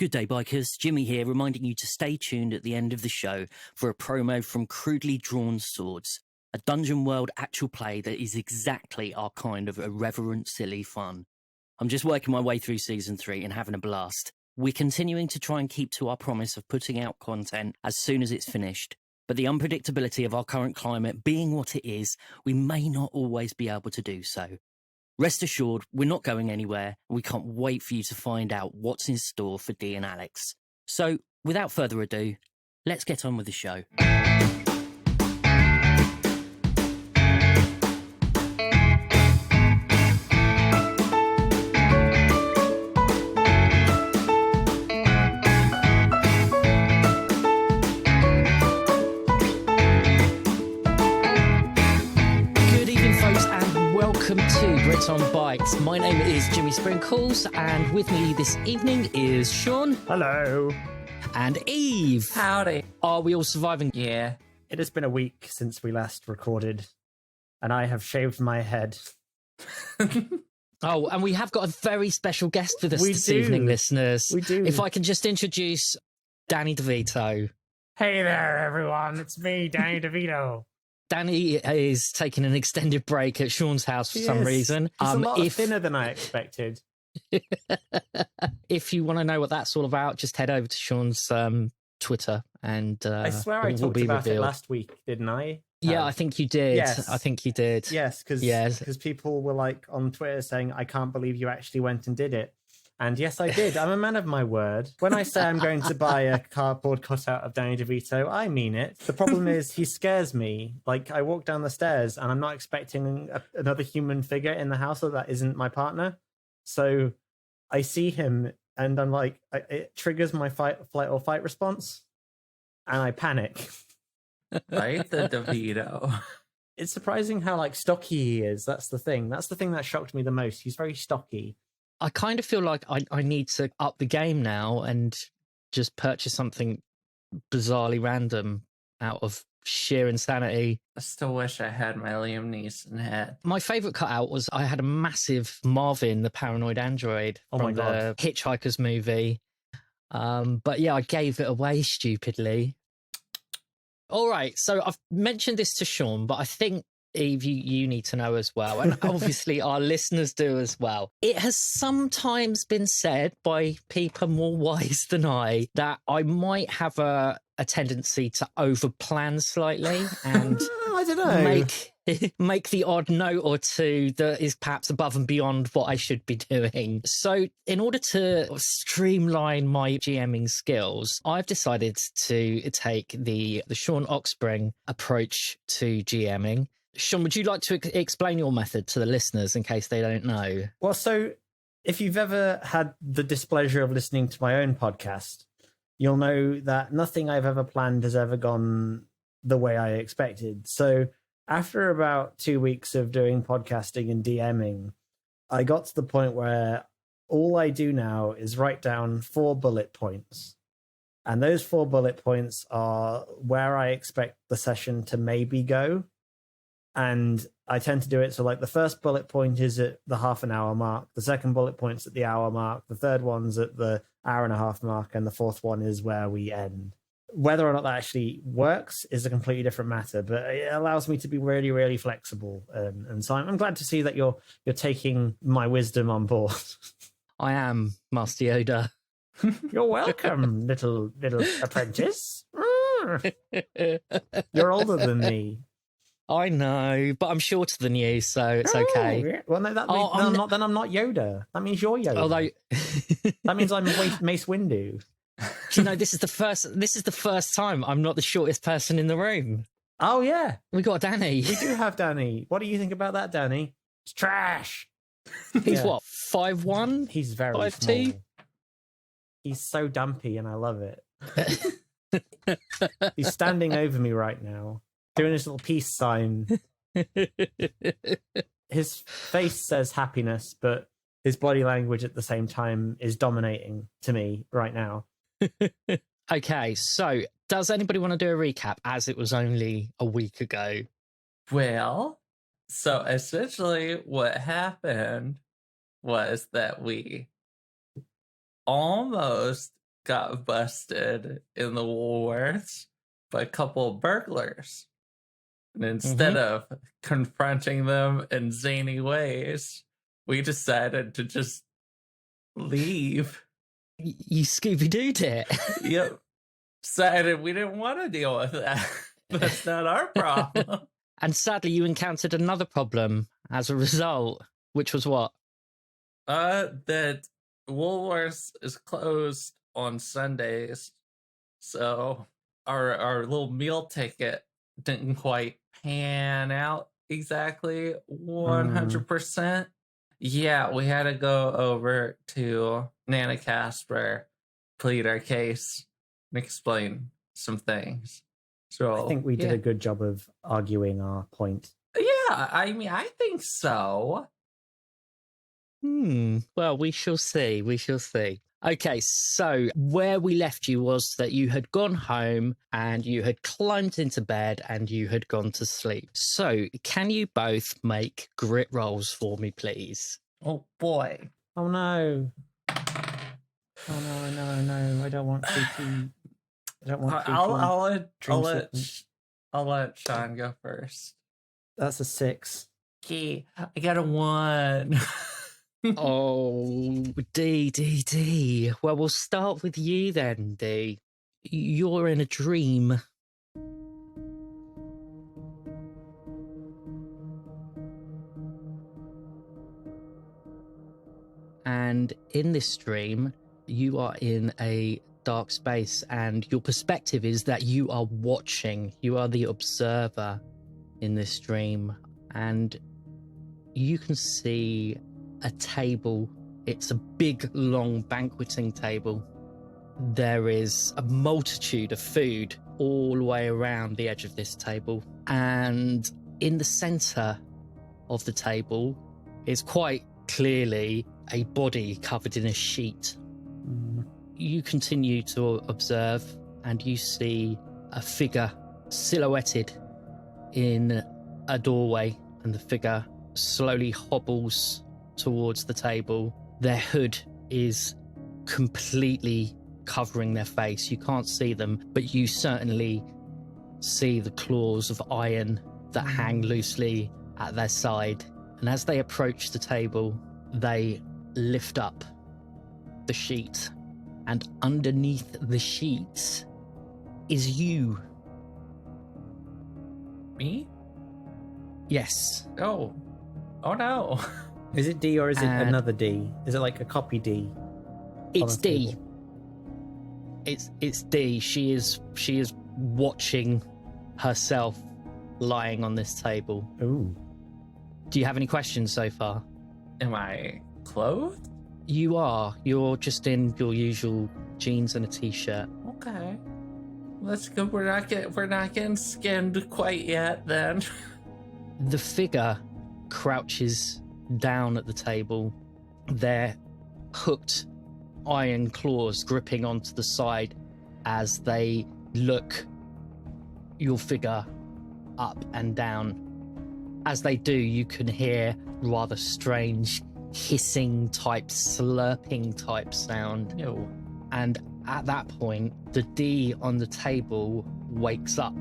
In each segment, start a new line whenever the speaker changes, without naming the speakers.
Good day, bikers. Jimmy here, reminding you to stay tuned at the end of the show for a promo from Crudely Drawn Swords, a Dungeon World actual play that is exactly our kind of irreverent, silly fun. I'm just working my way through Season 3 and having a blast. We're continuing to try and keep to our promise of putting out content as soon as it's finished, but the unpredictability of our current climate being what it is, we may not always be able to do so. Rest assured, we're not going anywhere, and we can't wait for you to find out what's in store for Dee and Alex. So, without further ado, let's get on with the show. Welcome to Grits on Bikes. My name is Jimmy Sprinkles, and with me this evening is Sean.
Hello.
And Eve.
Howdy.
Are we all surviving?
Yeah.
It has been a week since we last recorded, and I have shaved my head.
Oh, and we have got a very special guest with us this evening, listeners.
We do.
If I can just introduce Danny DeVito.
Hey there, everyone. It's me, Danny DeVito.
Danny is taking an extended break at Sean's house for some reason.
He's a lot thinner than I expected.
If you want to know what that's all about, just head over to Sean's Twitter and
I swear I talked about it last week, didn't I?
Yeah, I think you did.
Yes.
I think you did.
Yes, because people were like on Twitter saying, I can't believe you actually went and did it. And yes, I did. I'm a man of my word. When I say I'm going to buy a cardboard cutout of Danny DeVito, I mean it. The problem is he scares me. Like, I walk down the stairs and I'm not expecting another human figure in the house that isn't my partner. So I see him and I'm like, it triggers my flight or fight response. And I panic.
Right, the DeVito.
It's surprising how, like, stocky he is. That's the thing. That's the thing that shocked me the most. He's very stocky.
I kind of feel like I need to up the game now and just purchase something bizarrely random out of sheer insanity.
I still wish I had my Liam Neeson head.
My favourite cutout was I had a massive Marvin, the paranoid android from the Hitchhiker's movie. But yeah, I gave it away stupidly. All right, so I've mentioned this to Sean, but I think Eve, you need to know as well, and obviously our listeners do as well. It has sometimes been said by people more wise than I that I might have a tendency to overplan slightly and
I don't know.
make the odd note or two that is perhaps above and beyond what I should be doing. So in order to streamline my GMing skills, I've decided to take the Sean Oxspring approach to GMing. Sean, would you like to explain your method to the listeners in case they don't know?
Well, so if you've ever had the displeasure of listening to my own podcast, you'll know that nothing I've ever planned has ever gone the way I expected. So after about 2 weeks of doing podcasting and DMing, I got to the point where all I do now is write down 4 bullet points. And those 4 bullet points are where I expect the session to maybe go. And I tend to do it so, like, the first bullet point is at the half an hour mark, the second bullet point's at the hour mark, the third one's at the hour and a half mark, and the fourth one is where we end. Whether or not that actually works is a completely different matter, but it allows me to be really, really flexible. And so I'm glad to see that you're taking my wisdom on board.
I am, Master Yoda.
You're welcome, little apprentice. You're older than me.
I know, but I'm shorter than you, so it's okay.
Yeah. Well, no, then I'm not Yoda. That means you're Yoda.
Although
that means I'm Mace Windu.
You know, this is the first time I'm not the shortest person in the room.
Oh yeah,
we got Danny.
We do have Danny. What do you think about that, Danny? It's trash.
He's what, 5'1"?
He's very
5'2".
small. He's so dumpy, and I love it. He's standing over me right now, doing his little peace sign. His face says happiness, but his body language at the same time is dominating to me right now.
Okay, so does anybody want to do a recap, as it was only a week ago?
Well, so essentially what happened was that we almost got busted in the Woolworths by a couple of burglars. And instead of confronting them in zany ways, we decided to just leave.
You Scooby-Dooed it.
Yep. Decided we didn't want to deal with that. That's not our problem.
And sadly, you encountered another problem as a result, which was what?
That Woolworths is closed on Sundays. So our little meal ticket didn't quite pan out exactly 100%. Yeah, we had to go over to Nana Casper, plead our case, and explain some things. So
I think we did a good job of arguing our point.
Yeah, I mean, I think so.
Well, we shall see. We shall see. Okay, so where we left you was that you had gone home and you had climbed into bed and you had gone to sleep. So can you both make grit rolls for me, please?
Oh, boy.
Oh, no. Oh, no. I don't want to. I don't want to.
I'll let Sean go first.
That's a 6.
Okay, I got a 1.
Oh, D. Well, we'll start with you then, D. You're in a dream. And in this dream, you are in a dark space, and your perspective is that you are watching. You are the observer in this dream, and you can see a table. It's a big, long banqueting table. There is a multitude of food all the way around the edge of this table. And in the center of the table is quite clearly a body covered in a sheet. You continue to observe, and you see a figure silhouetted in a doorway, and the figure slowly hobbles towards the table. Their hood is completely covering their face. You can't see them, but you certainly see the claws of iron that hang loosely at their side. And as they approach the table, they lift up the sheet, and underneath the sheet is you.
Me?
Yes.
Oh no.
Is it D or is it another D? Is it like a copy D?
It's D. It's D. She is watching herself lying on this table.
Ooh.
Do you have any questions so far?
Am I clothed?
You are. You're just in your usual jeans and a t-shirt.
Okay. That's good. We're not getting skinned quite yet then.
The figure crouches down at the table, their hooked iron claws gripping onto the side as they look your figure up and down. As they do, you can hear rather strange hissing type, slurping type sound.
Ew.
And at that point, the D on the table wakes up,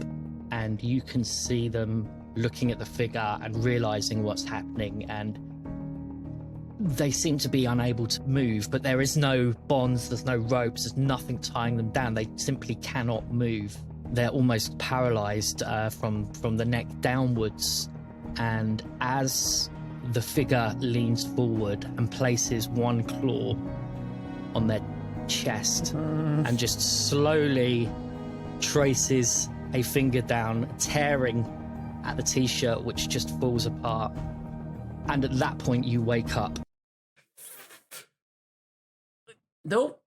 and you can see them looking at the figure and realizing what's happening, and they seem to be unable to move, but there is no bonds, there's no ropes, there's nothing tying them down. They simply cannot move. They're almost paralyzed from the neck downwards. And as the figure leans forward and places one claw on their chest and just slowly traces a finger down, tearing at the t-shirt, which just falls apart. And at that point, you wake up.
Nope.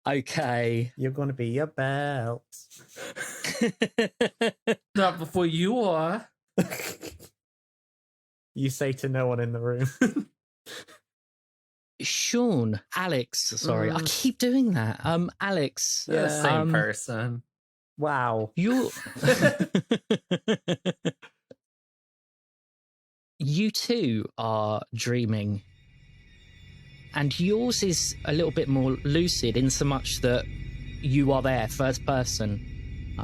Okay.
You're going to be your belt.
Not before you are.
You say to no one in the room.
Sean, Alex, sorry, I keep doing that. Alex.
Yeah, same person.
Wow.
You You too are dreaming. And yours is a little bit more lucid in so much that you are there, first person.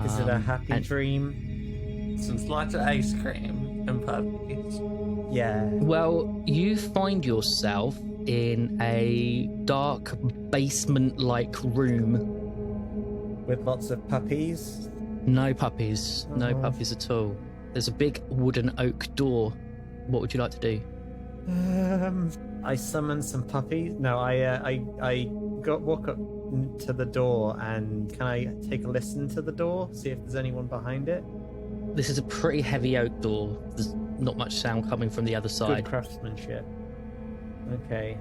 Is it a happy dream?
Since lots of ice cream and puppies.
Yeah.
Well, you find yourself in a dark basement-like room.
With lots of puppies?
No puppies. No
Oh.
puppies at all. There's a big wooden oak door. What would you like to do?
I summoned some puppies. No, I walk up to the door, and can I take a listen to the door, see if there's anyone behind it?
This is a pretty heavy oak door. There's not much sound coming from the other
Good
side.
craftsmanship. Okay.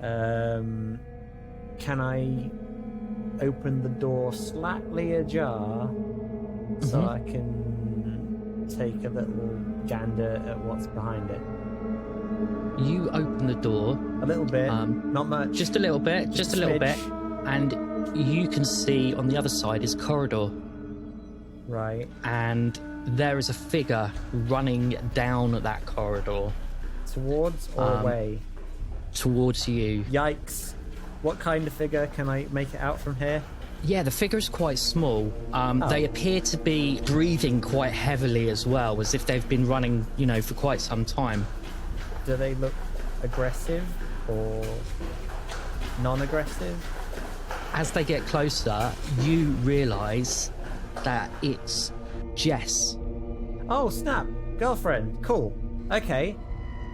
Can I open the door slightly ajar so
Mhm.
I can take a little gander at what's behind it?
You open the door,
A little bit,
Um,
not much.
just a little bit, just a little bit,
smidge.
and you can see on the other side is corridor,
Right.
and there is a figure running down that corridor
Towards or
Um,
away?
towards you.
Yikes. What kind of figure can I make it out from here?
Yeah, the figure is quite small.
Oh.
They appear to be breathing quite heavily as well, as if they've been running, for quite some time.
Do they look aggressive or non-aggressive?
As they get closer, you realise that it's Jess.
Oh, snap. Girlfriend. Cool. Okay.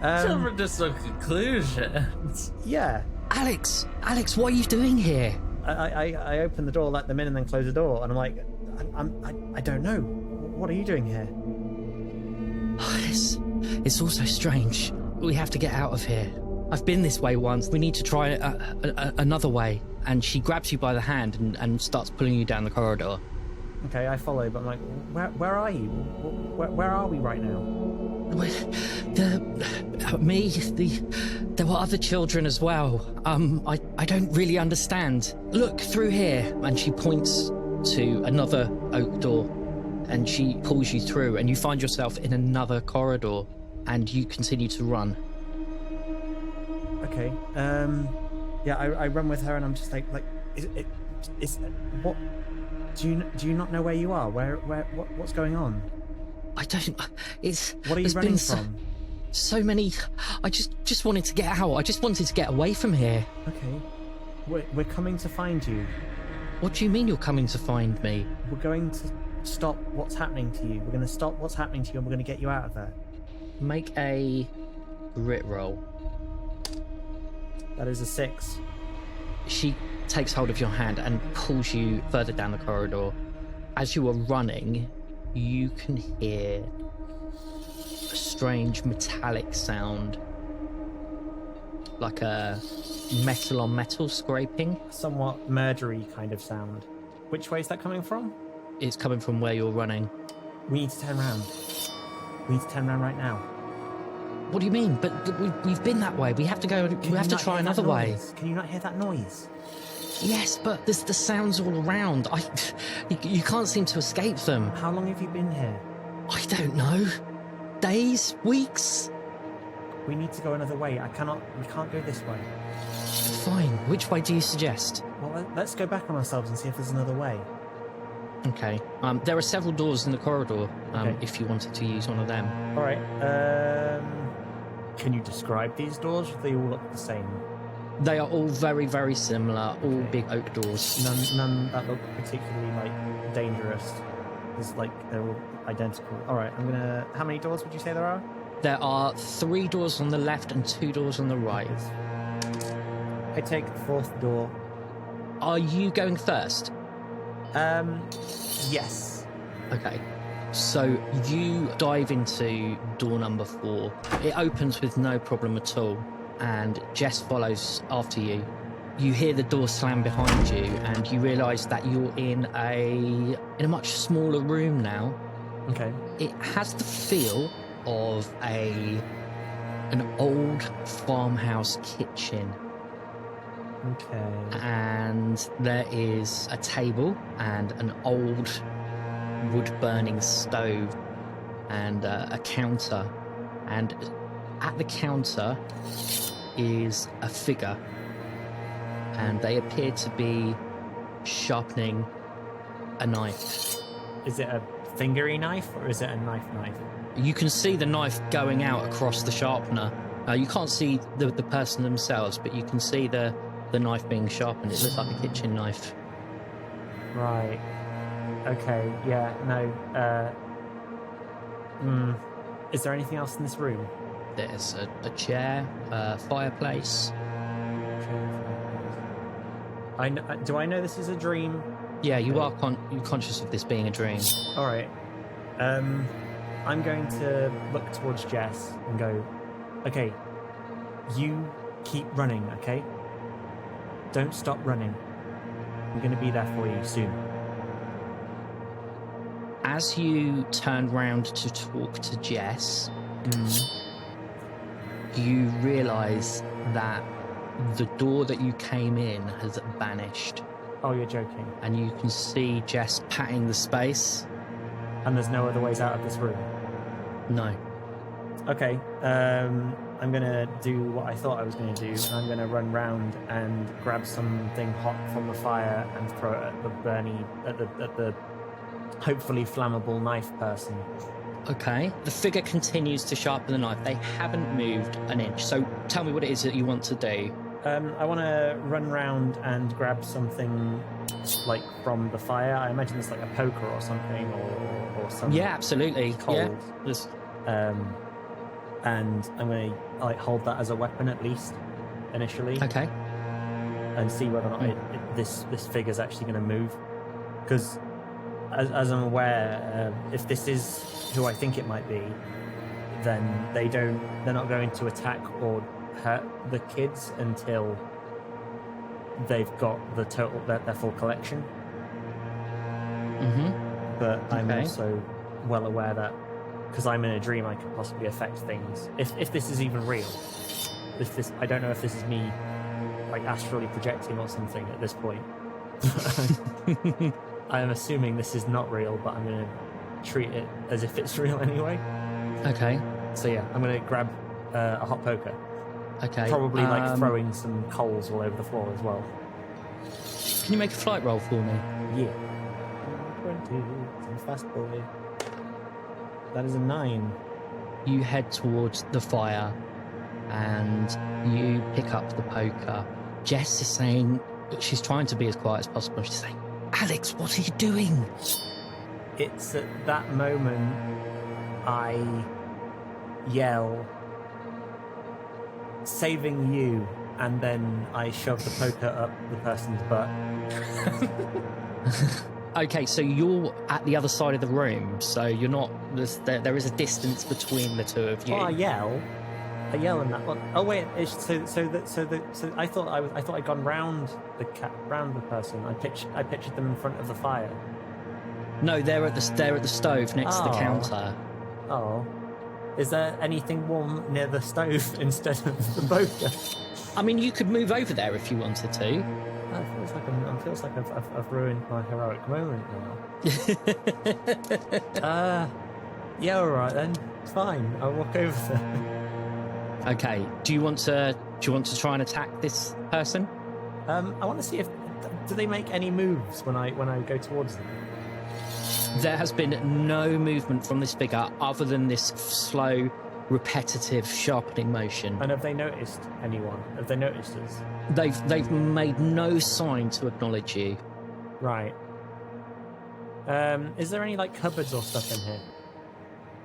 Children just some conclusions.
Yeah.
Alex, what are you doing here?
I open the door, let them in, and then close the door, and I'm like, I don't know. What are you doing here?
It's all so strange. We have to get out of here. I've been this way once. We need to try another way. And she grabs you by the hand and starts pulling you down the corridor.
Okay, I follow, but I'm like, where are you? Where are we right now?
There were other children as well. I don't really understand. Look through here. And she points to another oak door, and she pulls you through, and you find yourself in another corridor, and you continue to run.
Okay. Yeah, I run with her, and I'm just like, is what? Do you not know where you are? What's going on?
I don't. It's.
What are you
there's
running
been
from?
So many. I just wanted to get out. I just wanted to get away from here.
Okay. We're coming to find you.
What do you mean you're coming to find me?
We're going to stop what's happening to you. We're going to stop what's happening to you, and we're going to get you out of there.
Make a grit roll.
That is a 6.
She takes hold of your hand and pulls you further down the corridor. As you are running, you can hear a strange metallic sound, like a metal on metal scraping.
Somewhat murdery kind of sound. Which way is that coming from?
It's coming from where you're running.
We need to turn around. We need to turn around right now.
What do you mean? But we've been that way. We have to go. We have to try another way.
Can you not hear that noise?
Yes, but there's the sounds all around. You can't seem to escape them.
How long have you been here?
I don't know. Days, weeks.
We need to go another way. We can't go this way.
Fine. Which way do you suggest?
Well, let's go back on ourselves and see if there's another way.
Okay. There are several doors in the corridor.
Okay.
If you wanted to use one of them.
All right. Can you describe these doors? Or do they all look the same?
They are all very, very similar. All
Okay.
big oak doors.
None that look particularly dangerous. They're all identical. All right. How many doors would you say there are?
There are 3 doors on the left and 2 doors on the right.
I take the 4th door.
Are you going first?
Yes.
Okay. So you dive into door number 4. It opens with no problem at all, and Jess follows after you. You hear the door slam behind you, and you realise that you're in a much smaller room now.
Okay.
It has the feel of an old farmhouse kitchen.
Okay.
And there is a table and an old wood-burning stove and a counter. And at the counter is a figure, and they appear to be sharpening a knife.
Is it a fingery knife or is it a knife?
You can see the knife going out across the sharpener. You can't see the person themselves, but you can see the knife being sharpened. It looks like a kitchen knife.
Right. Okay, yeah, no. Is there anything else in this room?
There's a chair, a fireplace.
Do I know this is a dream?
Yeah, you are you're conscious of this being a dream.
All right. I'm going to look towards Jess and go, okay, you keep running, okay? Don't stop running. I'm going to be there for you soon.
As you turn round to talk to Jess, you realise that the door that you came in has vanished.
Oh, you're joking.
And you can see Jess patting the space.
And there's no other ways out of this room?
No.
Okay, I'm going to do what I thought I was going to do. I'm going to run round and grab something hot from the fire and throw it at the hopefully flammable knife person.
Okay. The figure continues to sharpen the knife. They haven't moved an inch. So tell me what it is that you want to do.
I want to run round and grab something like from the fire. I imagine it's like a poker or something, or something.
Yeah, absolutely.
Cold.
Yeah. There's...
And I'm going to like hold that as a weapon at least initially.
Okay.
And see whether or not this figure's actually going to move. Because as I'm aware, if this is who I think it might be, then they're not going to attack or hurt the kids until they've got the their full collection. But I'm also well aware that because I'm in a dream, I could possibly affect things. If this is even real, I don't know if this is me like astrally projecting or something at this point. I am assuming this is not real, but I'm going to treat it as if it's real anyway.
Okay.
So yeah, I'm going to grab a hot poker.
Okay.
Probably like throwing some coals all over the floor as well.
Can you make a flight roll for me?
Yeah. 20. I'm a fast boy. That is a 9.
You head towards the fire and you pick up the poker. Jess is saying, she's trying to be as quiet as possible. She's saying, Alex, what are you doing?
It's at that moment I yell, saving you, and then I shove the poker up the person's butt.
Okay, so you're at the other side of the room, so you're not. There is a distance between the two of you.
Well, I yell in that one. Oh wait, so I thought I'd gone round the person. I pictured them in front of the fire.
No, they're at the stove next to the counter.
Oh, is there anything warm near the stove instead of the poker?
I mean, you could move over there if you wanted to.
It feels like I've ruined my heroic moment now. Yeah, all right then. It's fine. I'll walk over there.
Okay. Do you want to try and attack this person?
I want to see if do they make any moves when I go towards them.
There has been no movement from this figure other than this slow, repetitive sharpening motion.
And have they noticed anyone? Have they noticed us?
They've made no sign to acknowledge you.
Right. Is there any like cupboards or stuff in here?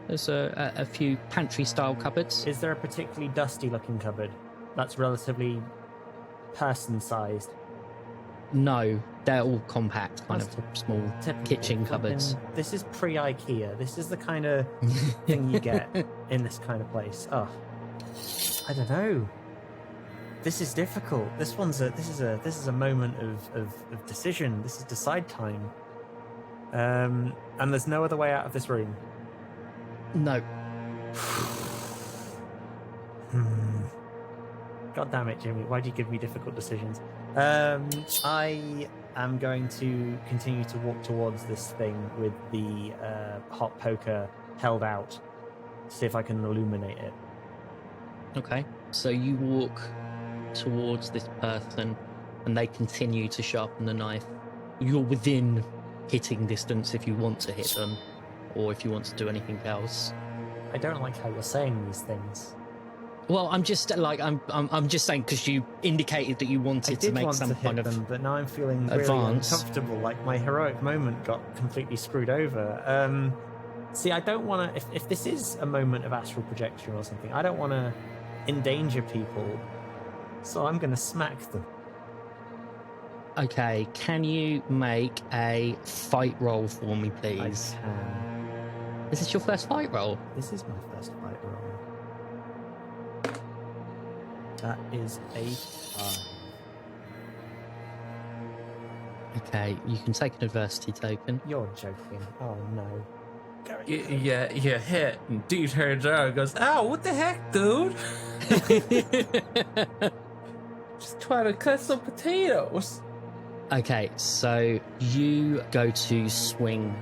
There's a few pantry-style cupboards.
Is there a particularly dusty-looking cupboard that's relatively person-sized?
No, they're all compact, kind of small kitchen cupboards.
This is pre-IKEA. This is the kind of thing you get in this kind of place. Oh, I don't know. This is difficult. This is a moment of decision. This is decide time. And there's no other way out of this room.
No.
God damn it, Jimmy. Why do you give me difficult decisions? I am going to continue to walk towards this thing with the hot poker held out. See if I can illuminate it.
Okay. So you walk towards this person and they continue to sharpen the knife. You're within hitting distance if you want to hit them or if you want to do anything else.
I don't like how you're saying these things.
Well, I'm just like I'm just saying because you indicated that you wanted to make some kind of
them, but now I'm feeling really
advance.
uncomfortable. Like my heroic moment got completely screwed over. See, I don't want to. If this is a moment of astral projection or something, I don't want to endanger people. So I'm going to smack them.
Okay, can you make a fight roll for me, please?
I can.
Is this your first fight roll?
This is my first fight roll. That is a 5.
Okay, you can take an adversity token.
You're joking. Oh no.
Yeah, you hit, and Dee turns around and goes, "Ow, what the heck, dude?" Just trying to cut some potatoes.
Okay, so you go to swing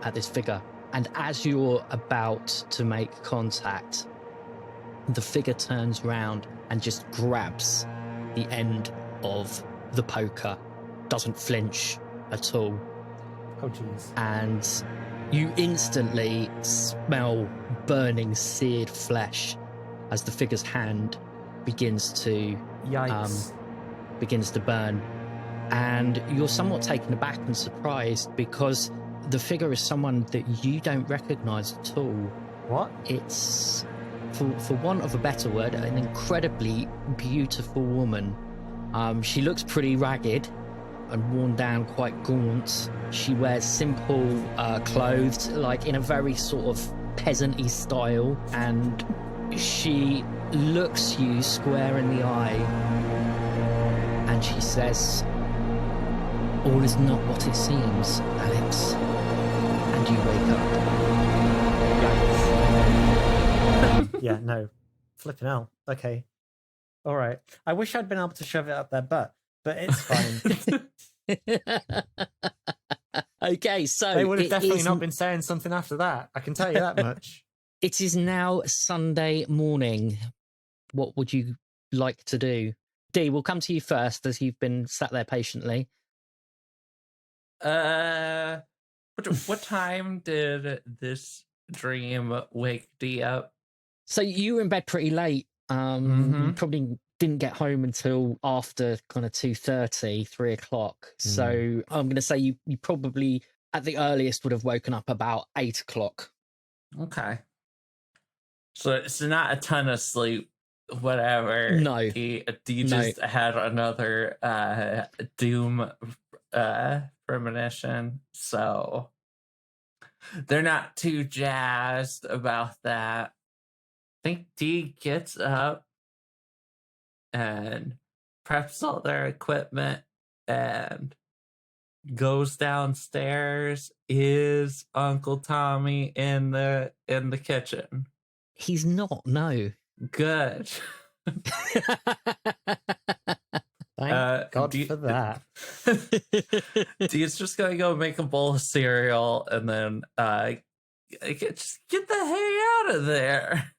at this figure, and as you're about to make contact, the figure turns round and just grabs the end of the poker, doesn't flinch at all.
Oh jeez.
And you instantly smell burning, seared flesh as the figure's hand begins to
Yikes.
burn. And you're somewhat taken aback and surprised because the figure is someone that you don't recognize at all.
What?
It's, for want of a better word, an incredibly beautiful woman. She looks pretty ragged and worn down, quite gaunt. She wears simple clothes, like in a very sort of peasant-y style, and she looks you square in the eye and she says, "All is not what it seems, Alex." And you wake up.
Yeah, no. Flipping hell. Okay. All right. I wish I'd been able to shove it up their butt, but it's fine.
Okay, so
They would have definitely not been saying something after that. I can tell you that much.
It is now Sunday morning. What would you like to do? Dee, we'll come to you first as you've been sat there patiently.
What time did this dream wake Dee up?
So you were in bed pretty late. You probably didn't get home until after kind of 2:30, 3 o'clock. So I'm going to say you probably at the earliest would have woken up about 8 o'clock.
Okay. So it's not a ton of sleep, whatever.
No.
Dee just had another doom premonition, so they're not too jazzed about that. I think Dee gets up and preps all their equipment and goes downstairs. Is Uncle Tommy in the kitchen?
He's not, no.
Good.
Thank God for that.
Dee's just gonna go make a bowl of cereal and then just get the hay out of there.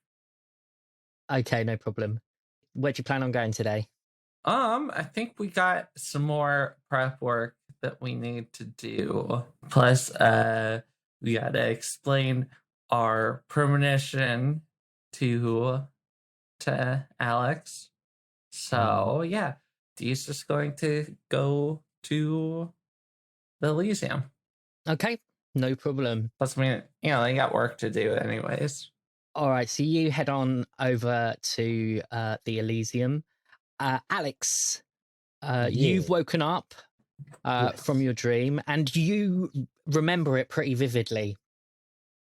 Okay, no problem. Where'd you plan on going today?
I think we got some more prep work that we need to do. Plus, we gotta explain our premonition to Alex. So yeah, Dee's just going to go to the Elysium.
Okay, no problem.
Plus, I mean, they got work to do anyways.
All right, so you head on over to the Elysium. Alex, you've woken up from your dream and you remember it pretty vividly.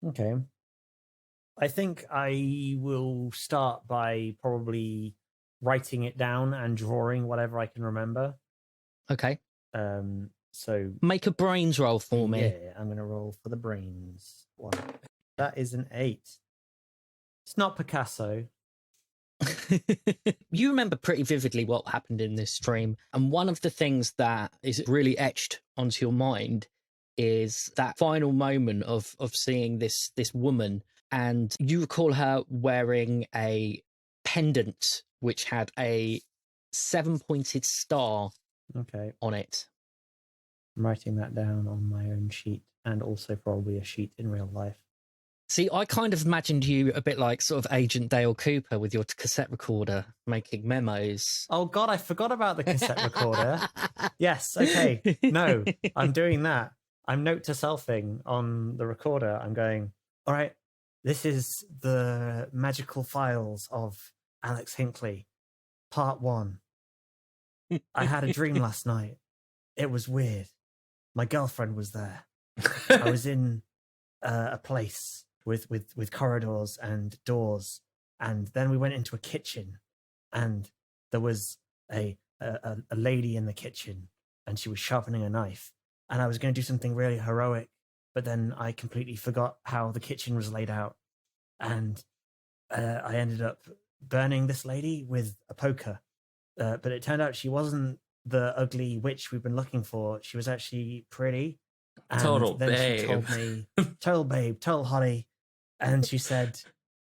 Okay. I think I will start by probably writing it down and drawing whatever I can remember.
Okay.
So
make a brains roll for me.
Yeah, I'm going to roll for the brains. One. That is an 8. It's not Picasso.
You remember pretty vividly what happened in this dream. And one of the things that is really etched onto your mind is that final moment of seeing this woman. And you recall her wearing a pendant which had a 7-pointed star
Okay.
on it.
I'm writing that down on my own sheet and also probably a sheet in real life.
See, I kind of imagined you a bit like sort of Agent Dale Cooper with your cassette recorder making memos.
Oh, God, I forgot about the cassette recorder. Yes, okay. No, I'm doing that. I'm note to selfing on the recorder. I'm going, all right, this is the magical files of Alex Hinckley, part 1. I had a dream last night. It was weird. My girlfriend was there. I was in a place with corridors and doors, and then we went into a kitchen, and there was a lady in the kitchen, and she was sharpening a knife, and I was going to do something really heroic, but then I completely forgot how the kitchen was laid out, and I ended up burning this lady with a poker, but it turned out she wasn't the ugly witch we've been looking for. She was actually pretty. And
Total
then
babe.
she told me, total babe, total hottie. And she said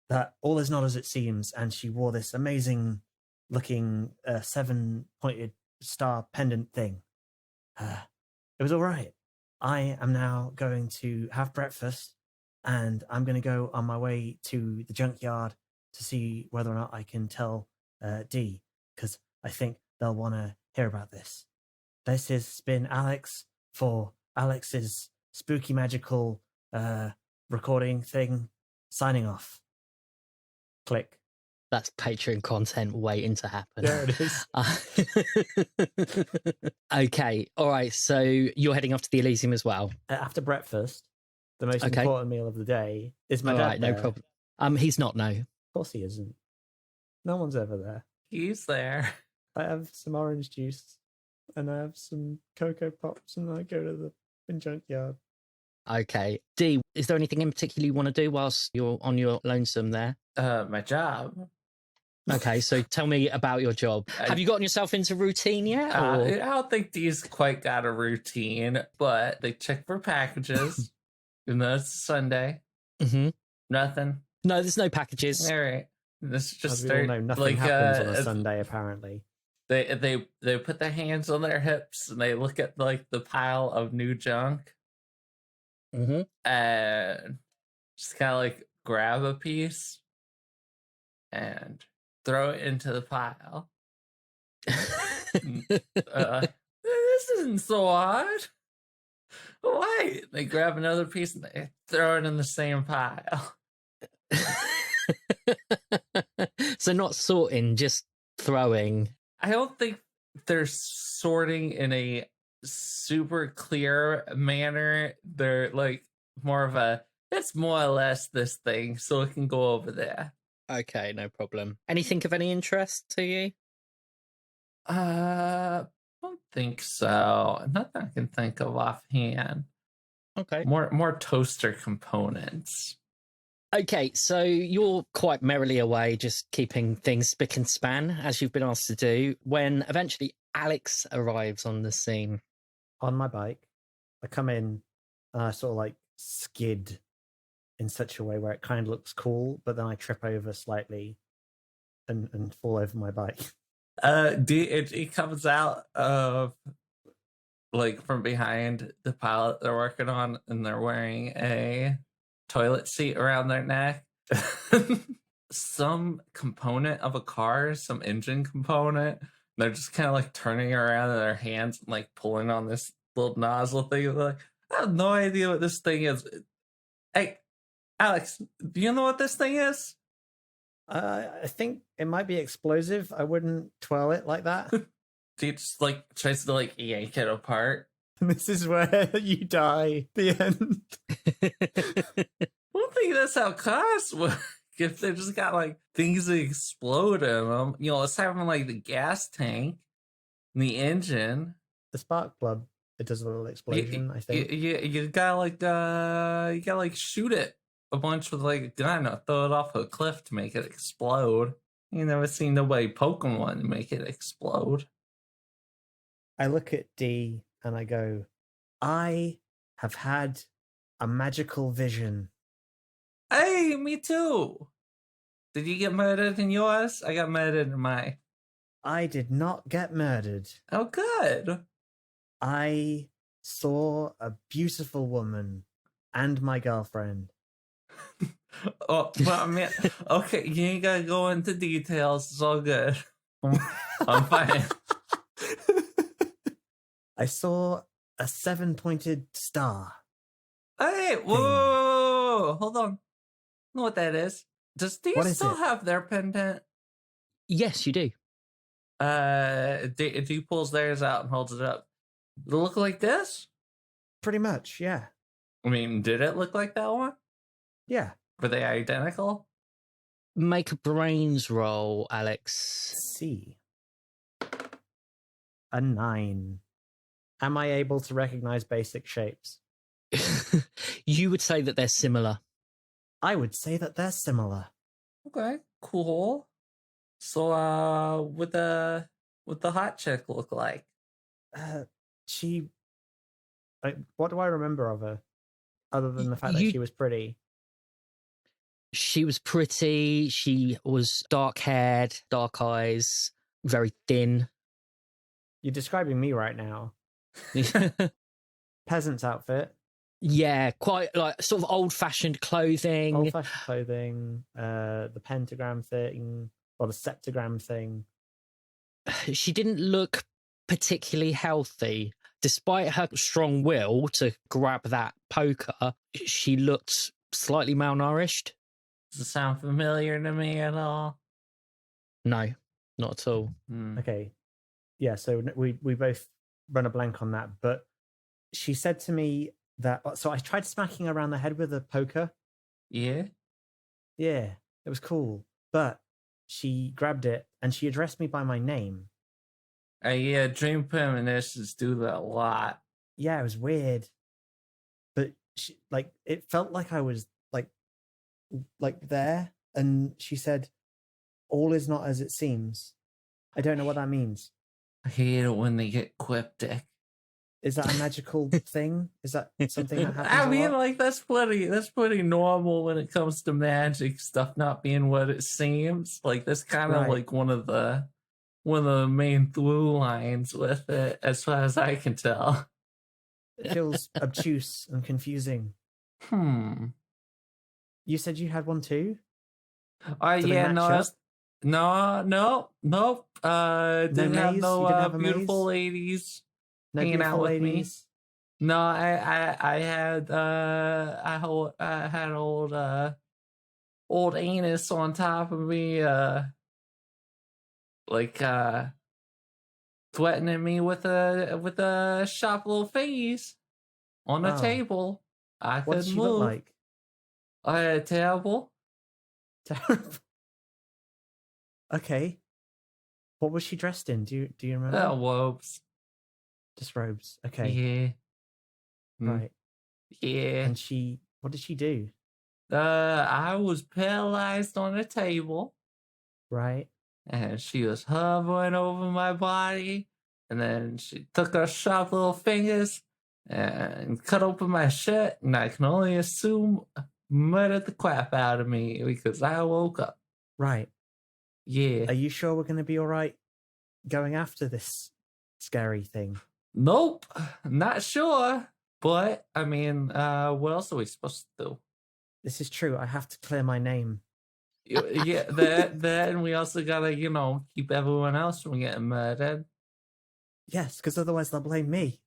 that all is not as it seems. And she wore this amazing looking 7-pointed star pendant thing. It was all right. I am now going to have breakfast, and I'm going to go on my way to the junkyard to see whether or not I can tell Dee, because I think they'll want to hear about this. This has been Alex for Alex's spooky magical recording thing, signing off. Click.
That's Patreon content waiting to happen.
There it is.
Okay, all right. So you're heading off to the Elysium as well.
After breakfast, the most
Okay.
important meal of the day, is my
All
dad
right, no
there?
problem. He's not. No.
Of course he isn't. No one's ever there.
He's there.
I have some orange juice, and I have some Cocoa Pops, and I go to the junkyard.
Okay, Dee, is there anything in particular you want to do whilst you're on your lonesome there?
My job.
Okay, so tell me about your job. Have you gotten yourself into routine yet?
I don't think Dee's quite got a routine, but they check for packages. Even though it's Sunday.
Mm-hmm.
Nothing.
No, there's no packages.
All right. This is just
As we all know, nothing
like,
happens on a Sunday, apparently.
They put their hands on their hips and they look at like the pile of new junk
Mm-hmm.
and just kind of like grab a piece and throw it into the pile. This isn't so hard. Why? They grab another piece and they throw it in the same pile.
So not sorting, just throwing.
I don't think they're sorting in a super clear manner. They're like more of a, it's more or less this thing, so it can go over there.
Okay, no problem. Anything of any interest to you?
I don't think so. Nothing I can think of offhand.
Okay.
More toaster components.
Okay, so you're quite merrily away, just keeping things spick and span, as you've been asked to do, when eventually Alex arrives on the scene.
On my bike, I come in and I sort of like skid in such a way where it kind of looks cool, but then I trip over slightly and fall over my bike.
It comes out of like from behind the pallet they're working on, and they're wearing a toilet seat around their neck. Some component of a car, some engine component. They're just kind of like turning around in their hands and like pulling on this little nozzle thing. They're like, I have no idea what this thing is. Hey, Alex, do you know what this thing is?
I think it might be explosive. I wouldn't twirl it like that.
He just like tries to like yank it apart.
This is where you die. The end.
I don't think that's how cars work. If they just got like things that explode in them, you know, it's having like the gas tank and the engine.
The spark plug, it does a little explosion, I think.
You gotta like shoot it a bunch with like a gun or throw it off a cliff to make it explode. You never seen nobody poking one to make it explode.
I look at Dee and I go, I have had a magical vision.
Hey, me too. Did you get murdered in yours? I got murdered in mine.
I did not get murdered.
Oh, good.
I saw a beautiful woman and my girlfriend.
Oh, but I mean, okay, you ain't gotta go into details. It's all good. I'm fine.
I saw a 7-pointed star.
Hey, whoa, hold on. Know what that is? Does Dee
What is
still
it?
have their pendant?
Yes, you do.
Dee pulls theirs out and holds it up. Did it look like this?
Pretty much, yeah.
I mean, did it look like that one?
Yeah.
Were they identical?
Make a brains roll, Alex.
C. A 9. Am I able to recognize basic shapes?
You would say that they're similar.
I would say that they're similar.
Okay, cool. So, what the hot chick look like?
She. What do I remember of her? Other than the fact that she was pretty.
She was pretty. She was dark-haired, dark eyes, very thin.
You're describing me right now. Peasant's outfit.
Yeah, quite like sort of old-fashioned clothing.
Old-fashioned clothing. The pentagram thing. Or the septagram thing.
She didn't look particularly healthy. Despite her strong will to grab that poker, she looked slightly malnourished.
Does it sound familiar to me at all?
No, not at all.
Okay. Yeah, so we both run a blank on that. But she said to me that... So I tried smacking her around the head with a poker.
Yeah?
Yeah, it was cool. But she grabbed it and she addressed me by my name.
Yeah, dream premonitions do that a lot.
Yeah, it was weird. But she, it felt like I was like there, and she said, "All is not as it seems." I don't know what that means.
I hate it when they get cryptic.
Is that a magical thing? Is that something that happens?
I mean,
a lot?
like that's pretty normal when it comes to magic stuff not being what it seems. Like that's kind of like one of the main through lines with it, as far as I can tell.
It feels obtuse and confusing. You said you had one too?
Yeah, no. Didn't have no beautiful ladies hanging out with me. No, I had old anus on top of me, threatening me with a sharp little face on a table. I
What
couldn't
did she
move.
look like?
Terrible.
Terrible. Okay. What was she dressed in? Do you remember?
Robes.
Just robes. Okay.
Yeah.
Right.
Yeah.
And what did she do?
I was paralyzed on a table.
Right.
And she was hovering over my body. And then she took her sharp little fingers and cut open my shirt. And I can only assume murdered the crap out of me because I woke up.
Right.
Yeah.
Are you sure we're going to be all right going after this scary thing?
Nope. Not sure. But, I mean, what else are we supposed to do?
This is true. I have to clear my name.
Yeah, that and we also gotta, keep everyone else from getting murdered.
Yes, because otherwise they'll blame me.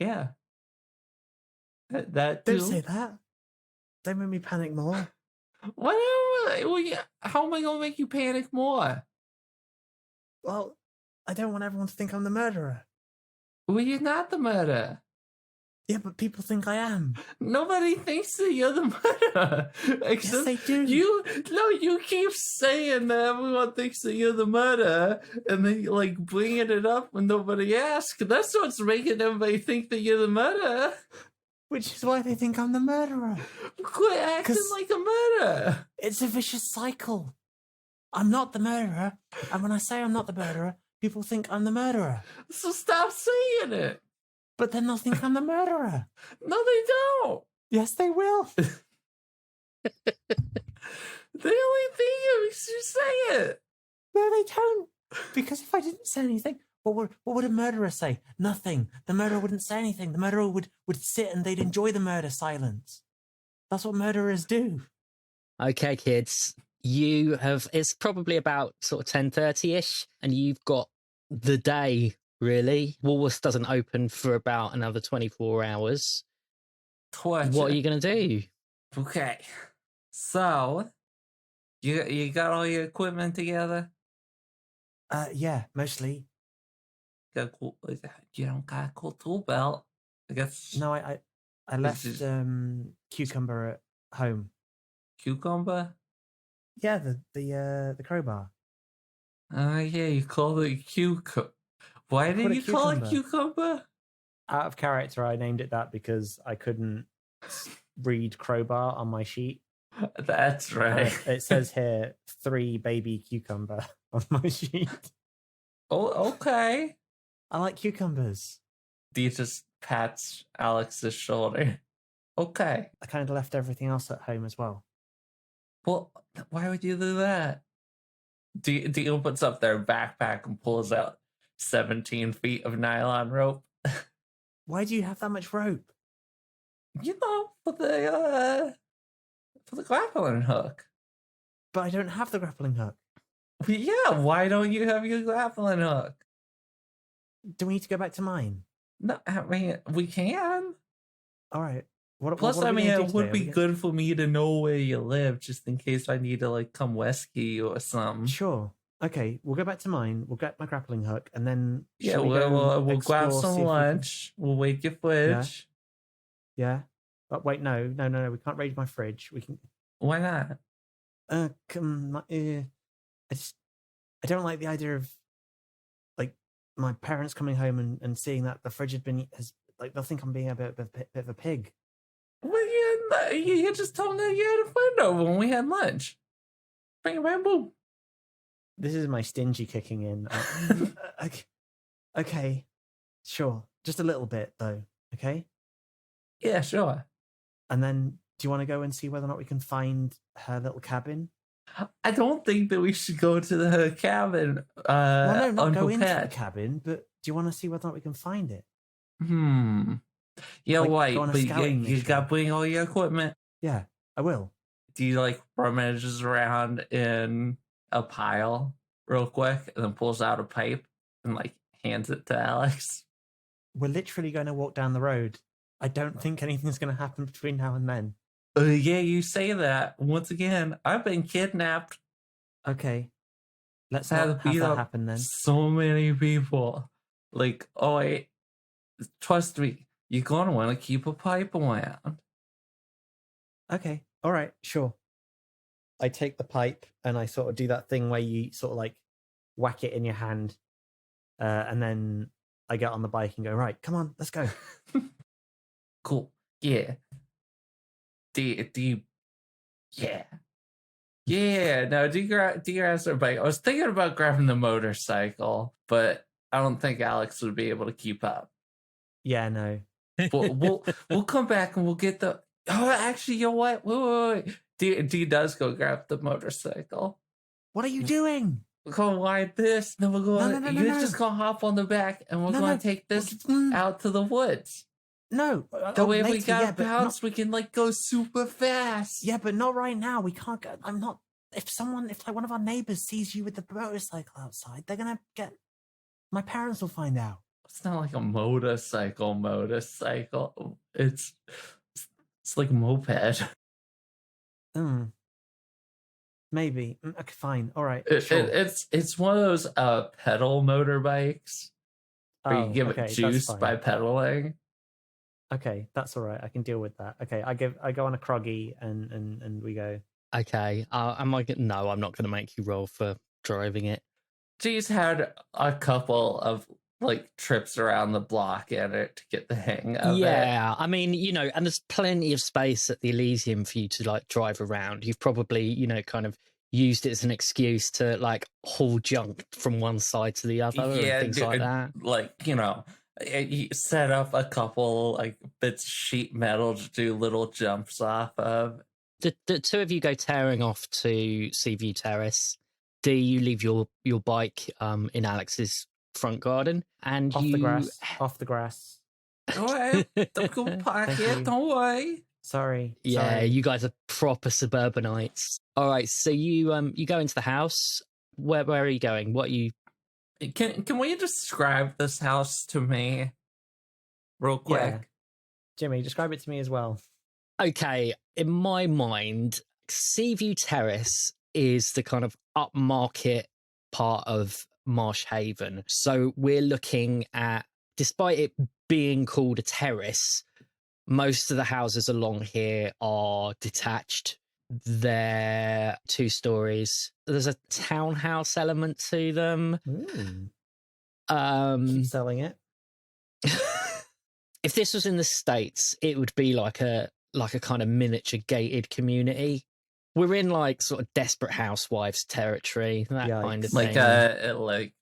Yeah. That too.
Don't say that. Don't make me panic more.
How am I gonna make you panic more?
Well, I don't want everyone to think I'm the murderer.
Well, you're not the murderer.
Yeah, but people think I am.
Nobody thinks that you're the murderer.
Yes, they do.
You keep saying that everyone thinks that you're the murderer, and then you bringing it up when nobody asks. That's what's making everybody think that you're the murderer.
Which is why they think I'm the murderer.
Quit acting like a murderer.
It's a vicious cycle. I'm not the murderer, and when I say I'm not the murderer, people think I'm the murderer.
So stop saying it.
But then they'll think I'm the murderer.
No, they don't.
Yes, they will.
They only think it makes you say it.
No, they don't.
Because if I didn't say anything, what would a murderer say? Nothing. The murderer wouldn't say anything. The murderer would sit and they'd enjoy the murder silence. That's what murderers do.
Okay, kids, it's probably about sort of 10:30ish, and you've got the day, really. Woolworths doesn't open for about another 24 hours. What are you going to do?
Okay. So, you got all your equipment together?
Yeah, mostly.
You don't got a cool tool belt. I guess.
No, I left cucumber at home.
Cucumber?
Yeah, the crowbar.
Yeah, you call it cucumber. Why did you call it cucumber?
Out of character, I named it that because I couldn't read crowbar on my sheet.
That's right.
It says here 3 baby cucumber on my sheet.
Oh, okay.
I like cucumbers.
Dee just pats Alex's shoulder. Okay.
I kind of left everything else at home as well.
Well, why would you do that? Dee opens up their backpack and pulls out 17 feet of nylon rope.
Why do you have that much rope?
You know, for the grappling hook.
But I don't have the grappling hook.
Yeah, why don't you have your grappling hook?
Do we need to go back to mine?
No, I mean, we can.
All right.
Plus,
what
I
are we
mean,
gonna
it
do
would
today?
be good for me to know where you live, just in case I need to, like, come rescue you or something.
Sure. Okay, we'll go back to mine. We'll get my grappling hook, and then
Yeah, we'll grab some lunch. We'll wake your fridge.
Yeah. But wait, no. We can't raid my fridge. We can.
Why not?
I don't like the idea of like my parents coming home and seeing that the fridge they'll think I'm being a bit of a pig.
Well, you just told them you had a friend over when we had lunch. Bing, bam, boom.
This is my stingy kicking in. Okay, sure. Just a little bit, though. Okay?
Yeah, sure.
And then, do you want to go and see whether or not we can find her little cabin?
I don't think that we should go to her cabin.
Well, no, not go into the
unprepared.
cabin, but do you want to see whether or not we can find it?
Yeah,
Like,
right.
go on a
But
scouting
you
mission.
got to bring all your equipment.
Yeah, I will.
Do you, like, rummages around in a pile real quick and then pulls out a pipe and, like, hands it to Alex?
We're literally going to walk down the road. I don't think anything's going to happen between now and then.
Yeah, you say that. Once again, I've been kidnapped.
Okay. Let's
Had
not
to
have
beat
that
up
happen then.
so many people. Like, oh, wait. Trust me, you're going to want to keep a pipe around.
Okay. All right. Sure. I take the pipe and I sort of do that thing where you sort of like whack it in your hand. And then I get on the bike and go, right, come on, let's go.
Cool. Yeah. Yeah. Yeah. No, do you grab their bike? I was thinking about grabbing the motorcycle, but I don't think Alex would be able to keep up.
Yeah, no.
But we'll come back and we'll get the. Oh, actually, you know what? Wait. D does go grab the motorcycle.
What are you doing?
We're going to ride this, then we're going.
No,
You're just gonna hop on the back, and we're going to take this out to the woods.
No.
That way, if we
later,
got
yeah,
a
but
bounce, we can like go super fast.
Yeah, but not right now. We can't go. I'm not. If like one of our neighbors sees you with the motorcycle outside, they're gonna get. My parents will find out.
It's not like a motorcycle. It's like a moped.
Maybe. Okay, fine. All right.
Sure. It's one of those pedal motorbikes where you give it juice by pedaling.
Okay, that's all right. I can deal with that. Okay, I go on a croggy and we go.
Okay. No, I'm not going to make you roll for driving it.
She's had a couple of like trips around the block in it to get the hang of it.
Yeah, I mean, and there's plenty of space at the Elysium for you to like drive around. You've probably, kind of used it as an excuse to like haul junk from one side to the other and things like that.
Like, you set up a couple like bits of sheet metal to do little jumps off of.
The two of you go tearing off to Seaview Terrace. Dee, you leave your bike in Alex's front garden, and
Off
you
the grass. Off the grass.
Don't worry. Don't go park
Thank
it.
you.
Don't worry.
Sorry.
Yeah,
Sorry.
you guys are proper suburbanites. All right, so you go into the house. Where are you going? What are you?
Can we describe this house to me real quick?
Yeah. Jimmy, describe it to me as well.
Okay, in my mind, Seaview Terrace is the kind of upmarket part of Marsh Haven. So we're looking at, despite it being called a terrace, most of the houses along here are detached. They're 2 stories. There's a townhouse element to them.
Ooh.
Um,
Keep selling it.
if this was in the States, it would be like a kind of miniature gated community. We're in like sort of Desperate Housewives territory, that kind of
Like
thing.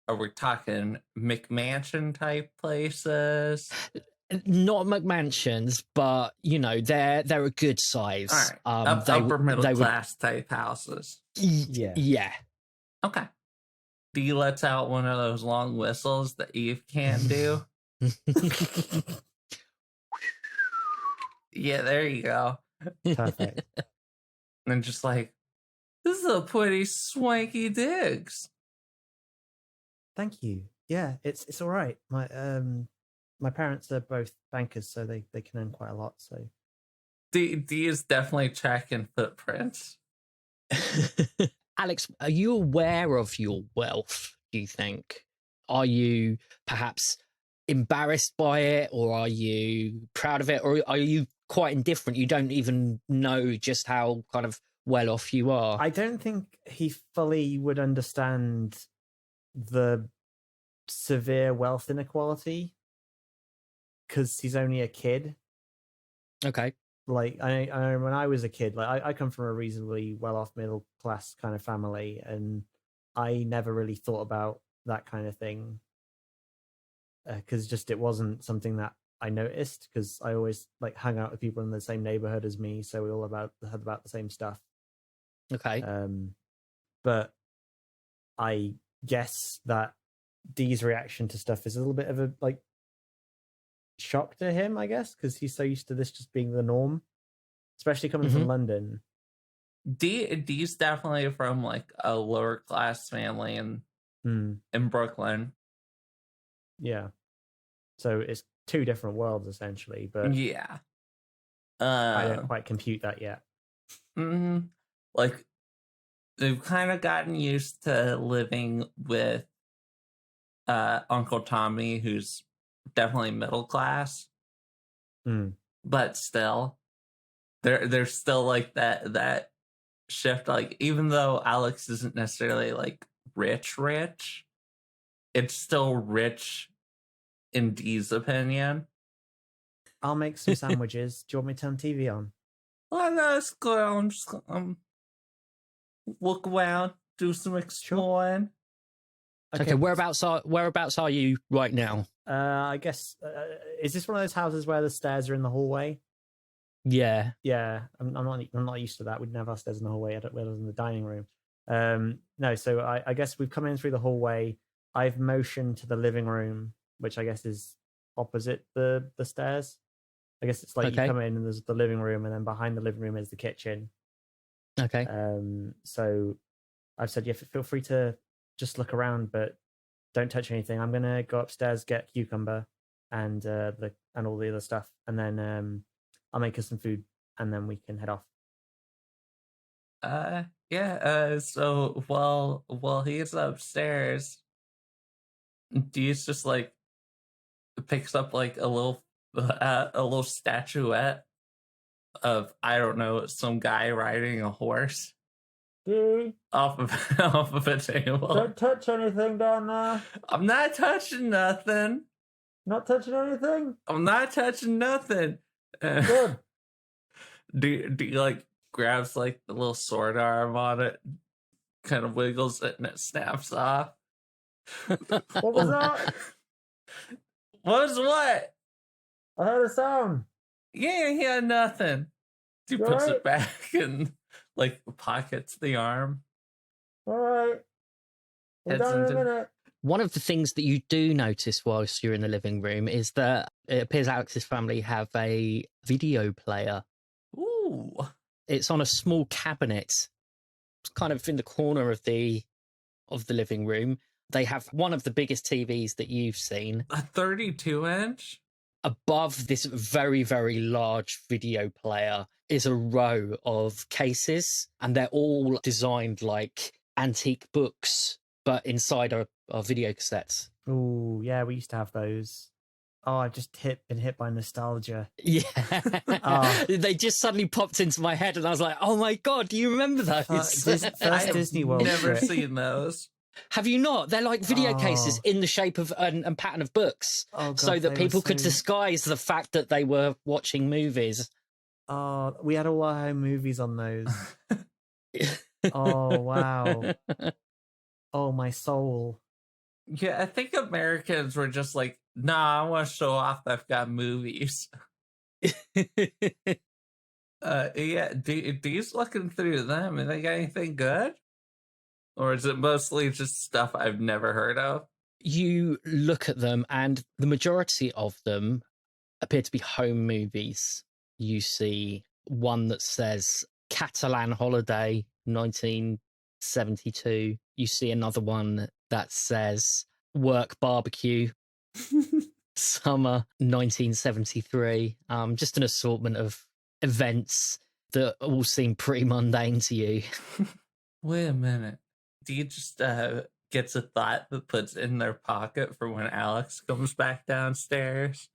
are we talking McMansion type places?
Not McMansions, but you know they're a good size.
All right, upper middle class type houses.
Yeah.
Okay. Dee lets out one of those long whistles that Eve can't do. Yeah, there you go.
Perfect.
And just like, this is a pretty swanky digs.
Thank you. Yeah, it's all right. My parents are both bankers, so they can earn quite a lot. So
Dee is definitely tracking footprints.
Alex, are you aware of your wealth, do you think? Are you perhaps embarrassed by it, or are you proud of it, or are you quite indifferent? You don't even know just how kind of well off you are.
I don't think he fully would understand the severe wealth inequality because he's only a kid.
Okay.
Like I when I was a kid, like I come from a reasonably well-off middle class kind of family, and I never really thought about that kind of thing because just it wasn't something that I noticed because I always like hung out with people in the same neighborhood as me, so we all had about the same stuff.
Okay.
But I guess that Dee's reaction to stuff is a little bit of a like shock to him, I guess, because he's so used to this just being the norm, especially coming from London.
Dee's definitely from like a lower class family in Brooklyn.
Yeah. So it's 2 different worlds essentially, but
yeah.
I don't quite compute that yet.
Like they've kind of gotten used to living with Uncle Tommy, who's definitely middle class, but still, there's still like that shift. Like even though Alex isn't necessarily like rich, it's still rich in Dee's opinion.
I'll make some sandwiches. Do you want me to turn TV on?
Oh, no, it's good. I'm just look around, do some exploring.
Okay, whereabouts are you right now?
I guess is this one of those houses where the stairs are in the hallway?
Yeah.
Yeah, I'm not used to that. We'd never have stairs in the hallway. I don't where in the dining room. No, so I guess we've come in through the hallway. I've motioned to the living room, which I guess is opposite the stairs. I guess it's like you come in and there's the living room, and then behind the living room is the kitchen.
Okay.
So I've said, yeah, feel free to just look around, but don't touch anything. I'm gonna go upstairs, get cucumber and all the other stuff, and then I'll make us some food, and then we can head off.
So while he's upstairs, Dee's just like picks up like a little statuette of, I don't know, some guy riding a horse. Off of a table.
Don't touch anything down there.
I'm not touching nothing.
Not touching anything?
I'm not touching nothing.
Good.
Do you like grabs like the little sword arm on it, kind of wiggles it, and it snaps off?
What was that?
What was what?
I heard a sound.
Yeah, he had nothing. He puts it back and like pockets the arm.
All right. We're
Heads
done in a
into-
minute.
One of the things that you do notice whilst you're in the living room is that it appears Alex's family have a video player.
Ooh.
It's on a small cabinet. It's kind of in the corner of the living room. They have one of the biggest TVs that you've seen.
A 32-inch?
Above this very, very large video player is a row of cases, and they're all designed like antique books, but inside are video cassettes.
Ooh, yeah, we used to have those. Oh, I've just been hit by nostalgia.
Yeah.
Oh.
They just suddenly popped into my head, and I was like, oh my God, do you remember those?
First
I have
Disney World
never
trip.
seen those.
Have you not? They're like video
Oh.
cases in the shape of and pattern of books,
Oh, God,
so that
they were
people could
so-
disguise the fact that they were watching movies.
Oh, we had all our home movies on those. Oh, wow. Oh, my soul.
Yeah, I think Americans were just like, nah, I want to show off that I've got movies. Yeah, Dee's looking through them. And they got anything good? Or is it mostly just stuff I've never heard of?
You look at them, and the majority of them appear to be home movies. You see one that says Catalan Holiday 1972. You see another one that says Work Barbecue Summer 1973. Just an assortment of events that all seem pretty mundane to you.
Wait a minute. Dee just gets a thought that puts in their pocket for when Alex comes back downstairs.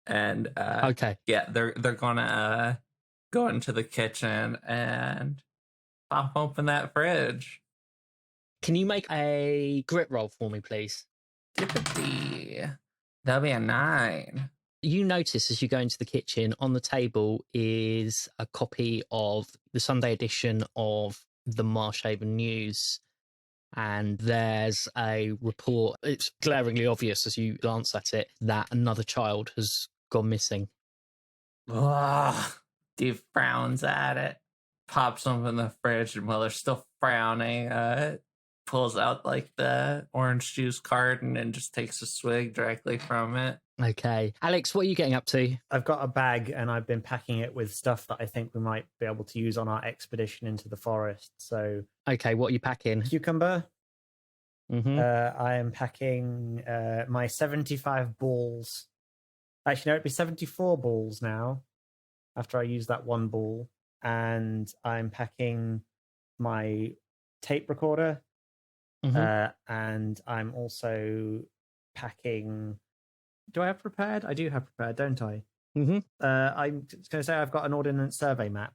And
Okay.
yeah, they're gonna go into the kitchen and pop open that fridge.
Can you make a grit roll for me, please?
Typically, that'll be a 9.
You notice as you go into the kitchen, on the table is a copy of the Sunday edition of the Marsh News. And there's a report. It's glaringly obvious as you glance at it that another child has gone missing.
Ugh. Dee frowns at it, pops open the fridge, and while they're still frowning, pulls out like the orange juice carton and just takes a swig directly from it.
Okay. Alex, what are you getting up to?
I've got a bag and I've been packing it with stuff that I think we might be able to use on our expedition into the forest. So,
Okay, what are you packing?
cucumber.
Mm-hmm.
I am packing my 75 balls. Actually, no, it'd be 74 balls now after I use that one ball. And I'm packing my tape recorder. And I'm also packing. Do I have prepared? I do have prepared, don't I?
Mm-hmm.
I'm just going to say I've got an ordnance survey map.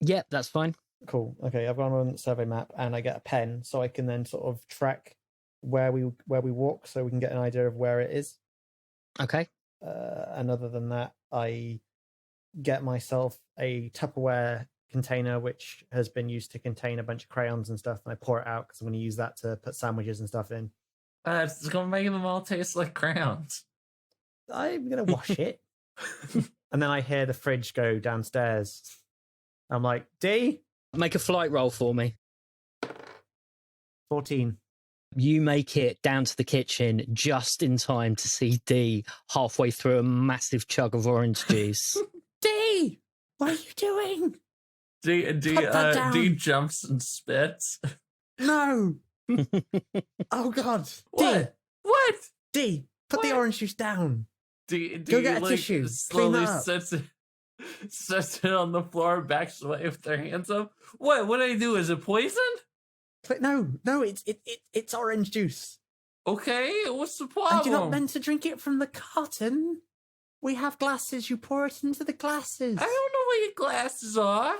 Yeah, that's fine.
Cool. Okay, I've got an ordnance survey map, and I get a pen, so I can then sort of track where we walk, so we can get an idea of where it is.
Okay.
And other than that, I get myself a Tupperware container, which has been used to contain a bunch of crayons and stuff, and I pour it out because I'm going to use that to put sandwiches and stuff in.
It's gonna make them all taste like crayons.
I'm going to wash it. And then I hear the fridge go downstairs. I'm like, D?
Make a flight roll for me.
14.
You make it down to the kitchen just in time to see Dee halfway through a massive chug of orange juice.
D! What are you doing?
Dee
Put that down.
jumps and spits.
No! Oh, God.
What? What?
D, put the
What?
orange juice down.
Go
Go get a tissue. Clean
Slowly
that up.
sets it on the floor, backs away with their hands up. What do I do? Is it poison?
No, it's orange juice.
Okay, what's the problem?
And you're not meant to drink it from the carton. We have glasses. You pour it into the glasses.
I don't know where your glasses are.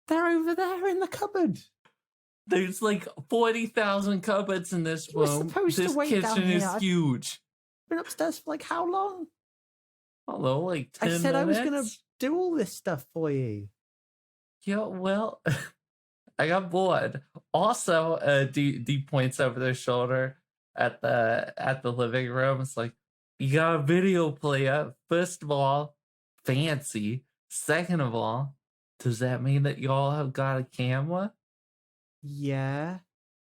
They're over there in the cupboard.
There's like 40,000 cupboards in this
You were
room.
supposed to
This
wait down
kitchen is
here.
huge.
Been upstairs for like how long?
I don't know, like 10
I said I was going to
minutes?
do all this stuff for you.
Yeah, well, I got bored. Also, D points over their shoulder at the living room. It's like, you got a video player. First of all, fancy. Second of all, does that mean that y'all have got a camera?
Yeah.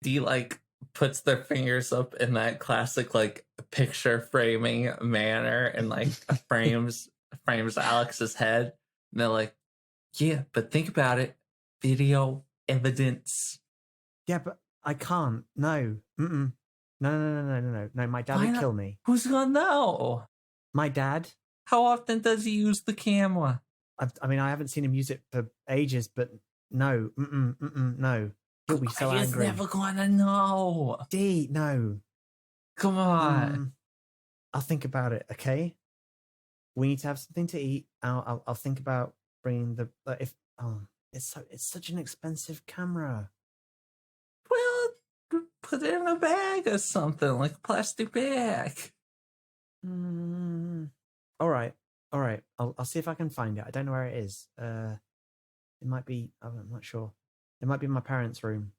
Dee like puts their fingers up in that classic like picture framing manner and like frames Alex's head. And they're like, yeah, but think about it. Video evidence.
Yeah, but I can't. No. Mm-mm. No. My dad
Why
would
not?
kill me.
Who's gonna know?
My dad.
How often does he use the camera?
I mean, I haven't seen him use it for ages, but no. No. He'll be so
He's
angry.
never gonna know.
Dee, no.
Come on.
I'll think about it, okay? We need to have something to eat. I'll think about bringing the it's such an expensive camera.
Well, put it in a bag or something, like a plastic bag.
All right. I'll see if I can find it. I don't know where it is. It might be. I'm not sure. It might be in my parents' room.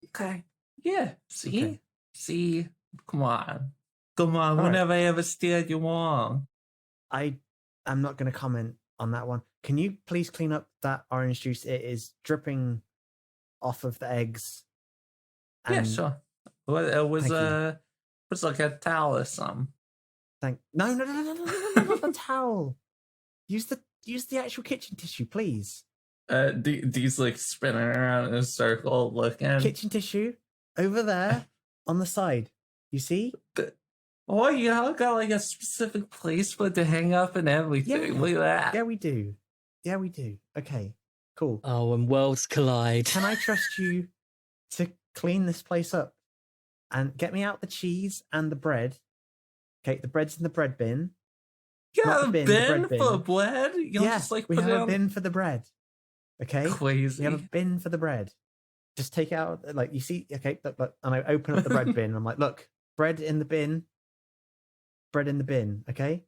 Okay. Yeah. See?
Okay.
See? Come on. When
right.
have I ever steered you wrong?
I'm not going to comment on that one. Can you please clean up that orange juice? It is dripping off of the eggs.
Yeah, sure. It was
Thank you.
like a towel or something.
No, not the towel. Use the actual kitchen tissue, please.
Dee's like spinning around in a circle looking.
Kitchen tissue over there on the side. You see?
Oh, you got like a specific place for it to hang up and everything.
Yeah.
Look at that.
Yeah, we do. Okay, cool.
Oh, and worlds collide.
Can I trust you to clean this place up and get me out the cheese and the bread? Okay, the bread's in the bread bin.
You
Not
got
the
a
bin, the
bin
bread
for
bin.
bread? You'll
Yeah,
just like
we
put
have
it
a
on
bin for the bread. Okay,
crazy.
we have a bin for the bread. Just take it out, like you see. Okay, look, and I open up the bread bin. And I'm like, look, bread in the bin. Bread in the bin. Okay,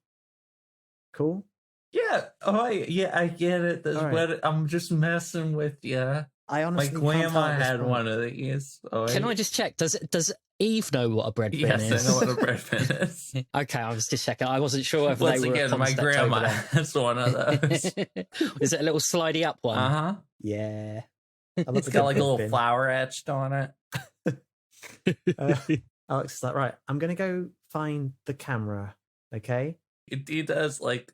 cool.
Yeah. Oh, yeah. I get it. That's
All right.
what I'm just messing with you.
I
My
honestly can't
grandma
tell at this
had
point.
one of these. Oh,
Can I just check? Does Eve know what a bread bin
Yes,
is?
I know what a bread bin is.
Okay, I was just checking. I wasn't sure if
Once
they were a
again, my
concept
grandma
over
has one of
there.
those.
Is it a little slidey up one?
Uh-huh.
Yeah, I love
It's
a
got
good
like a
bread
little
bin.
flower etched on it.
Alex is like, right, I'm gonna go find the camera. Okay.
He does like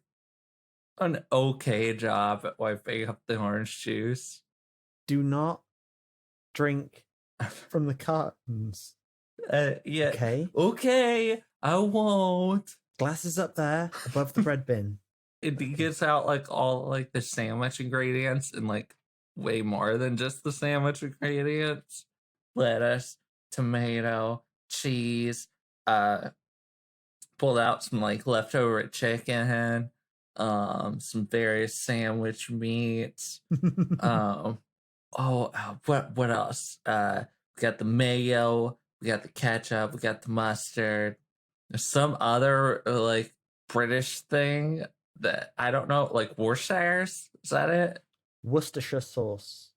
an okay job at wiping up the orange juice.
Do not drink from the cartons.
Yeah.
Okay.
I won't.
Glasses up there above the bread bin.
He gets out like all like the sandwich ingredients and like way more than just the sandwich ingredients. Lettuce, tomato, cheese, pulled out some like leftover chicken, some various sandwich meats. What else? We got the mayo, we got the ketchup, we got the mustard. There's some other like British thing that I don't know, like Worcestershire. Is that it?
Worcestershire sauce.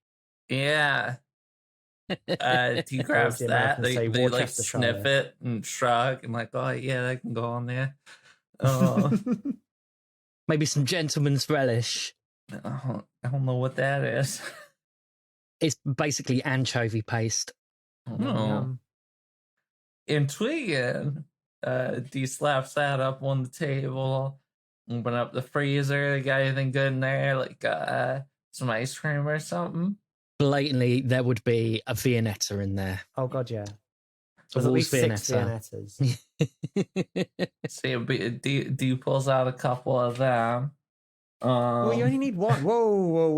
Yeah. He grabs
the
that.
Americans say
They like
Worcestershire.
sniff it and shrug and like, oh yeah, that can go on there.
Maybe some gentleman's relish.
I don't know what that is.
It's basically anchovy paste.
Yum.
Intriguing. Dee slaps that up on the table. Open up the freezer. Got anything good in there? Like some ice cream or something?
Blatantly, there would be a Viennetta in there.
Oh god, yeah.
A
There's at
Wolves
least 6
Viennetta.
Viennettas.
See, Dee pulls out a couple of them.
Well, you only need one. Whoa.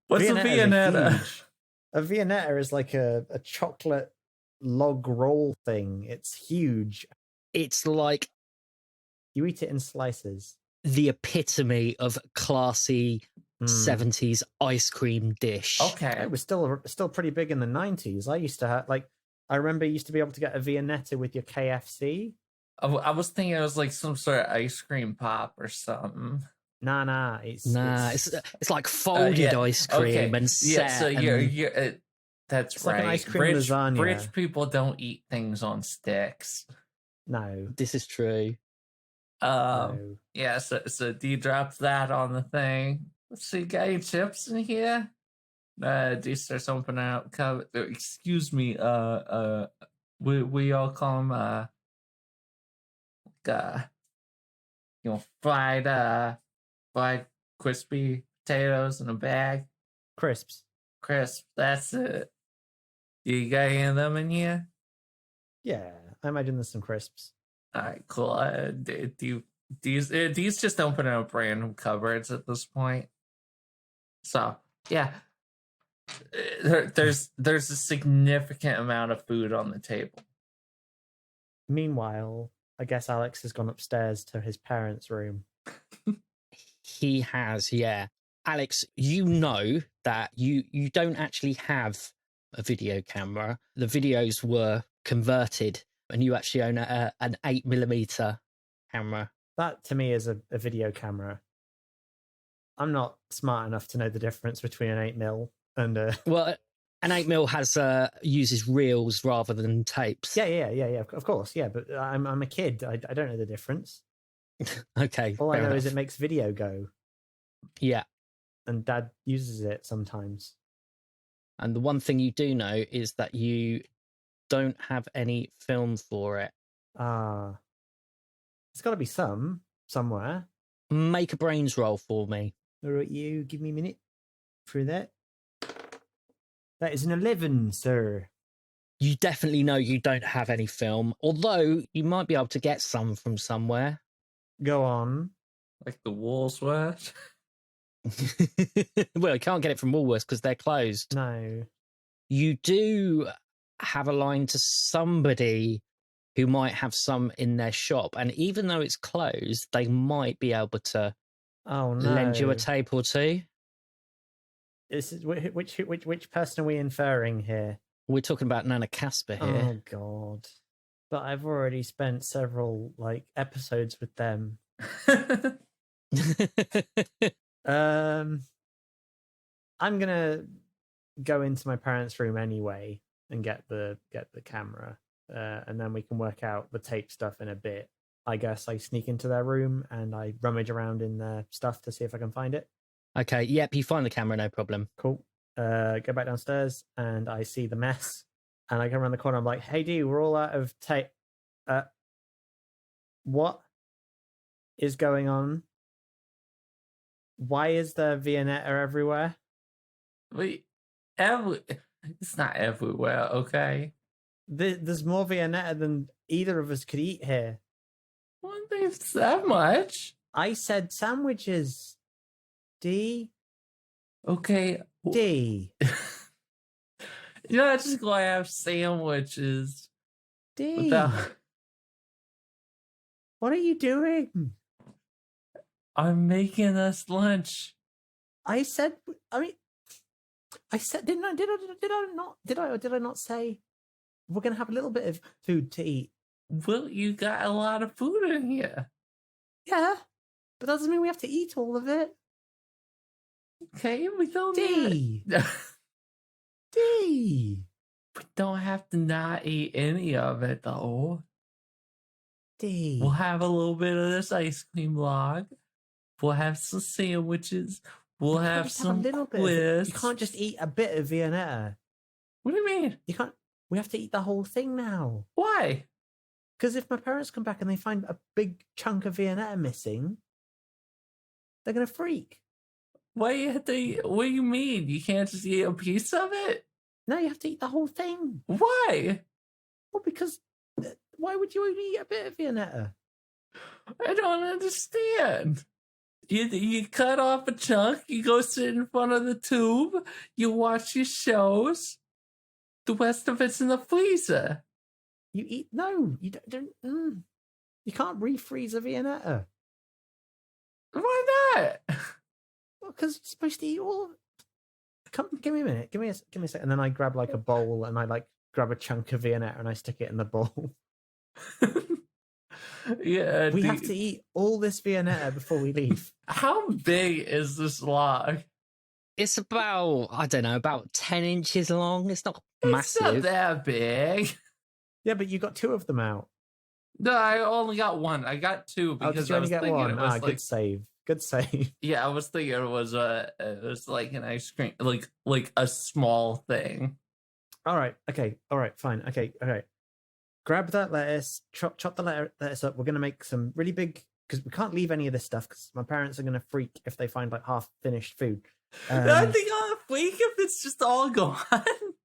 What's a Viennetta?
Huge. A Viennetta is like a chocolate log roll thing. It's huge.
It's like
You eat it in slices.
the epitome of classy 70s ice cream dish.
Okay.
It was still pretty big in the 90s. I used to have I remember you used to be able to get a Viennetta with your KFC.
I was thinking it was like some sort of ice cream pop or something.
Nah.
It's like folded ice cream and set.
Yeah, so you're that's
It's
right.
like an ice cream lasagna.
Rich people don't eat things on sticks.
No.
This is true.
No.
Yeah, so Dee drops that on the thing. Let's see, got any chips in here? Dee starts opening out. Excuse me. We all call them fried crispy potatoes in a bag.
Crisps.
Crisp. That's it. You got any of them in here?
Yeah, I imagine there's some crisps.
All right, cool. These just opening up random cupboards at this point. So yeah, there's a significant amount of food on the table.
Meanwhile, I guess Alex has gone upstairs to his parents' room.
He has, yeah. Alex, you know that you don't actually have a video camera. The videos were converted, and you actually own an 8mm camera.
That to me is a video camera. I'm not smart enough to know the difference between an 8mm and a.
Well, an 8mm has uses reels rather than tapes.
Yeah. Of course, yeah. But I'm a kid. I don't know the difference.
Okay.
All I know
enough.
is it makes video go.
Yeah.
And Dad uses it sometimes.
And the one thing you do know is that you don't have any film for it.
There's got to be somewhere.
Make a brains roll for me.
All right, you give me a minute for that. That is an 11, sir.
You definitely know you don't have any film, although you might be able to get some from somewhere.
Go on.
Like the Woolworths.
Well, you can't get it from Woolworths because they're closed.
No.
You do have a line to somebody who might have some in their shop, and even though it's closed, they might be able to lend you a tape or two.
This is which person are we inferring here?
We're talking about Nana Casper here.
Oh God! But I've already spent several episodes with them. I'm gonna go into my parents' room anyway and get the camera, and then we can work out the tape stuff in a bit. I guess I sneak into their room and I rummage around in their stuff to see if I can find it.
Okay, yep, you find the camera, no problem.
Cool. Go back downstairs and I see the mess, and I come around the corner. I'm like, "Hey, Dee, we're all out of tape. What is going on? Why is there Viennetta everywhere?"
It's not everywhere, okay?
There's more Viennetta than either of us could eat here.
Well, there's that much.
I said sandwiches. D.
Okay.
D.
You're not just going to have sandwiches.
D.
Without...
What are you doing?
I'm making us lunch.
I said. Did I not say we're gonna have a little bit of food to eat?
Well, you got a lot of food in here.
Yeah, but that doesn't mean we have to eat all of it.
Okay, we don't
D. D.
We don't have to not eat any of it, though.
D.
We'll have a little bit of this ice cream log. We'll have some sandwiches. We'll have some quiz.
You can't just eat a bit of Viennetta.
What do you mean?
You can't. We have to eat the whole thing now.
Why?
Because if my parents come back and they find a big chunk of Viennetta missing, they're gonna freak.
Why you have to eat? What do you mean? You can't just eat a piece of it?
No, you have to eat the whole thing.
Why?
Well, because why would you only eat a bit of Viennetta?
I don't understand. You cut off a chunk, you go sit in front of the tube, you watch your shows, the rest of it's in the freezer.
You eat, no, you don't you can't refreeze a Viennetta.
Why not?
Well, because you're supposed to eat all of it. Come, give me a minute, give me a second. And then I grab a bowl and I grab a chunk of Viennetta and I stick it in the bowl.
Yeah,
we have to eat all this Viennetta before we leave.
How big is this log?
It's about, I don't know, about 10 inches long. It's not
It's not
massive.
that big.
Yeah, but you got two of them out.
No, I only got one. I got two because
you
I
only
was
get
thinking
one?
it was
Good save. Good save.
Yeah, I was thinking it was like an ice cream, like a small thing.
All right. Okay. All right. Fine. Okay. Okay. Grab that lettuce. Chop the lettuce up. We're gonna make some really big because we can't leave any of this stuff because my parents are gonna freak if they find like half finished food.
I think I'll freak if it's just all gone.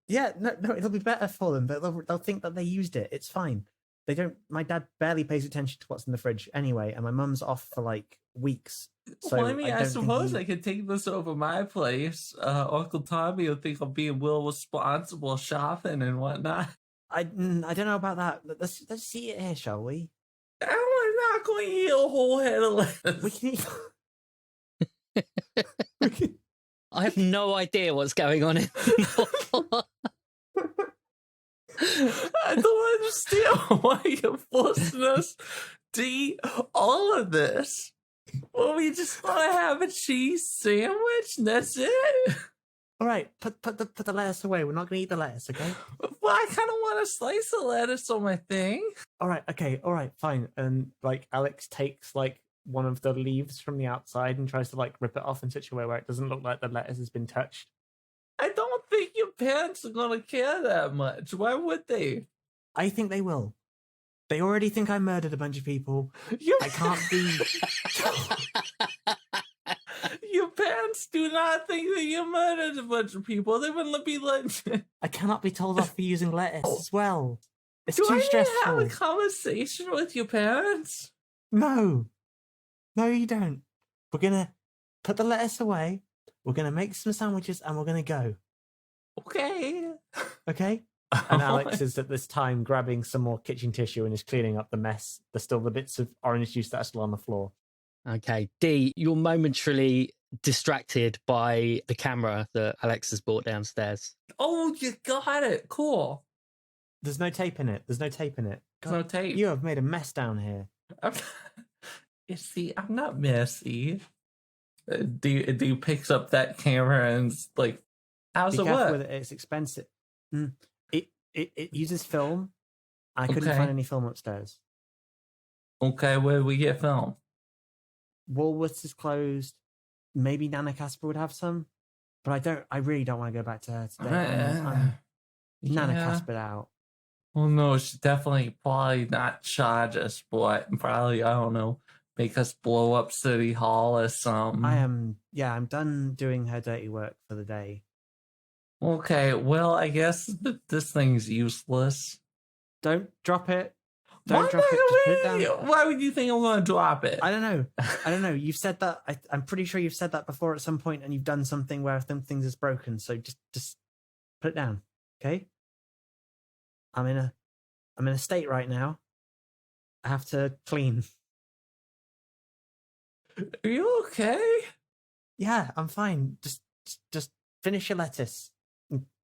Yeah. No. It'll be better for them. They'll think that they used it. It's fine. They don't. My dad barely pays attention to what's in the fridge anyway, and my mum's off for like weeks. So
Well, I mean, I
don't think
suppose
he-
I could take this over my place. Uncle Tommy will think I'm being real responsible shopping and whatnot.
I don't know about that. Let's see it here, shall we?
I'm not going to eat a whole head of lettuce.
We can eat. We can-
I have no idea what's going on in
I don't understand why you're forcing us to eat all of this. Well, we just want to have a cheese sandwich and that's it.
All right, put the lettuce away. We're not going to eat the lettuce, okay?
Well, I kind of want a slice of lettuce on my thing.
All right, okay, all right, fine. And like Alex takes like one of the leaves from the outside and tries to like rip it off in such a way where it doesn't look like the lettuce has been touched.
I don't think your parents are going to care that much. Why would they?
I think they will. They already think I murdered a bunch of people. I can't be.
Your parents do not think that you murdered a bunch of people. They wouldn't be like.
I cannot be told off for using lettuce as well. It's
Do
too
I need to have
stressful.
a conversation with your parents?
No, you don't. We're gonna put the lettuce away. We're gonna make some sandwiches and we're gonna go.
Okay.
Okay. And Alex is at this time grabbing some more kitchen tissue and is cleaning up the mess. There's still the bits of orange juice that are still on the floor.
Okay, Dee, you're momentarily distracted by the camera that Alex has brought downstairs.
Oh, you got it. Cool.
There's no tape in it.
There's no tape.
You have made a mess down here.
You see, I'm not messy. Do picks up that camera and like, how's
Be
it
careful
work?
with it. It's expensive. It uses film. I couldn't
Okay.
find any film upstairs.
Okay, where do we get film?
Woolworths is closed. Maybe Nana Casper would have some, but I really don't want to go back to her today. I'm Nana
Yeah.
Casper out.
Well, no, she definitely probably not charge us, but probably, I don't know, make us blow up City Hall or something.
I'm done doing her dirty work for the day.
Okay, well, I guess this thing's useless.
Don't drop it.
Why
Don't drop it. Just put it down.
Why would you think I'm going to drop it?
I don't know. You've said that. I'm pretty sure you've said that before at some point, and you've done something where things is broken. So just put it down, okay? I'm in a state right now. I have to clean.
Are you okay?
Yeah, I'm fine. Just finish your lettuce,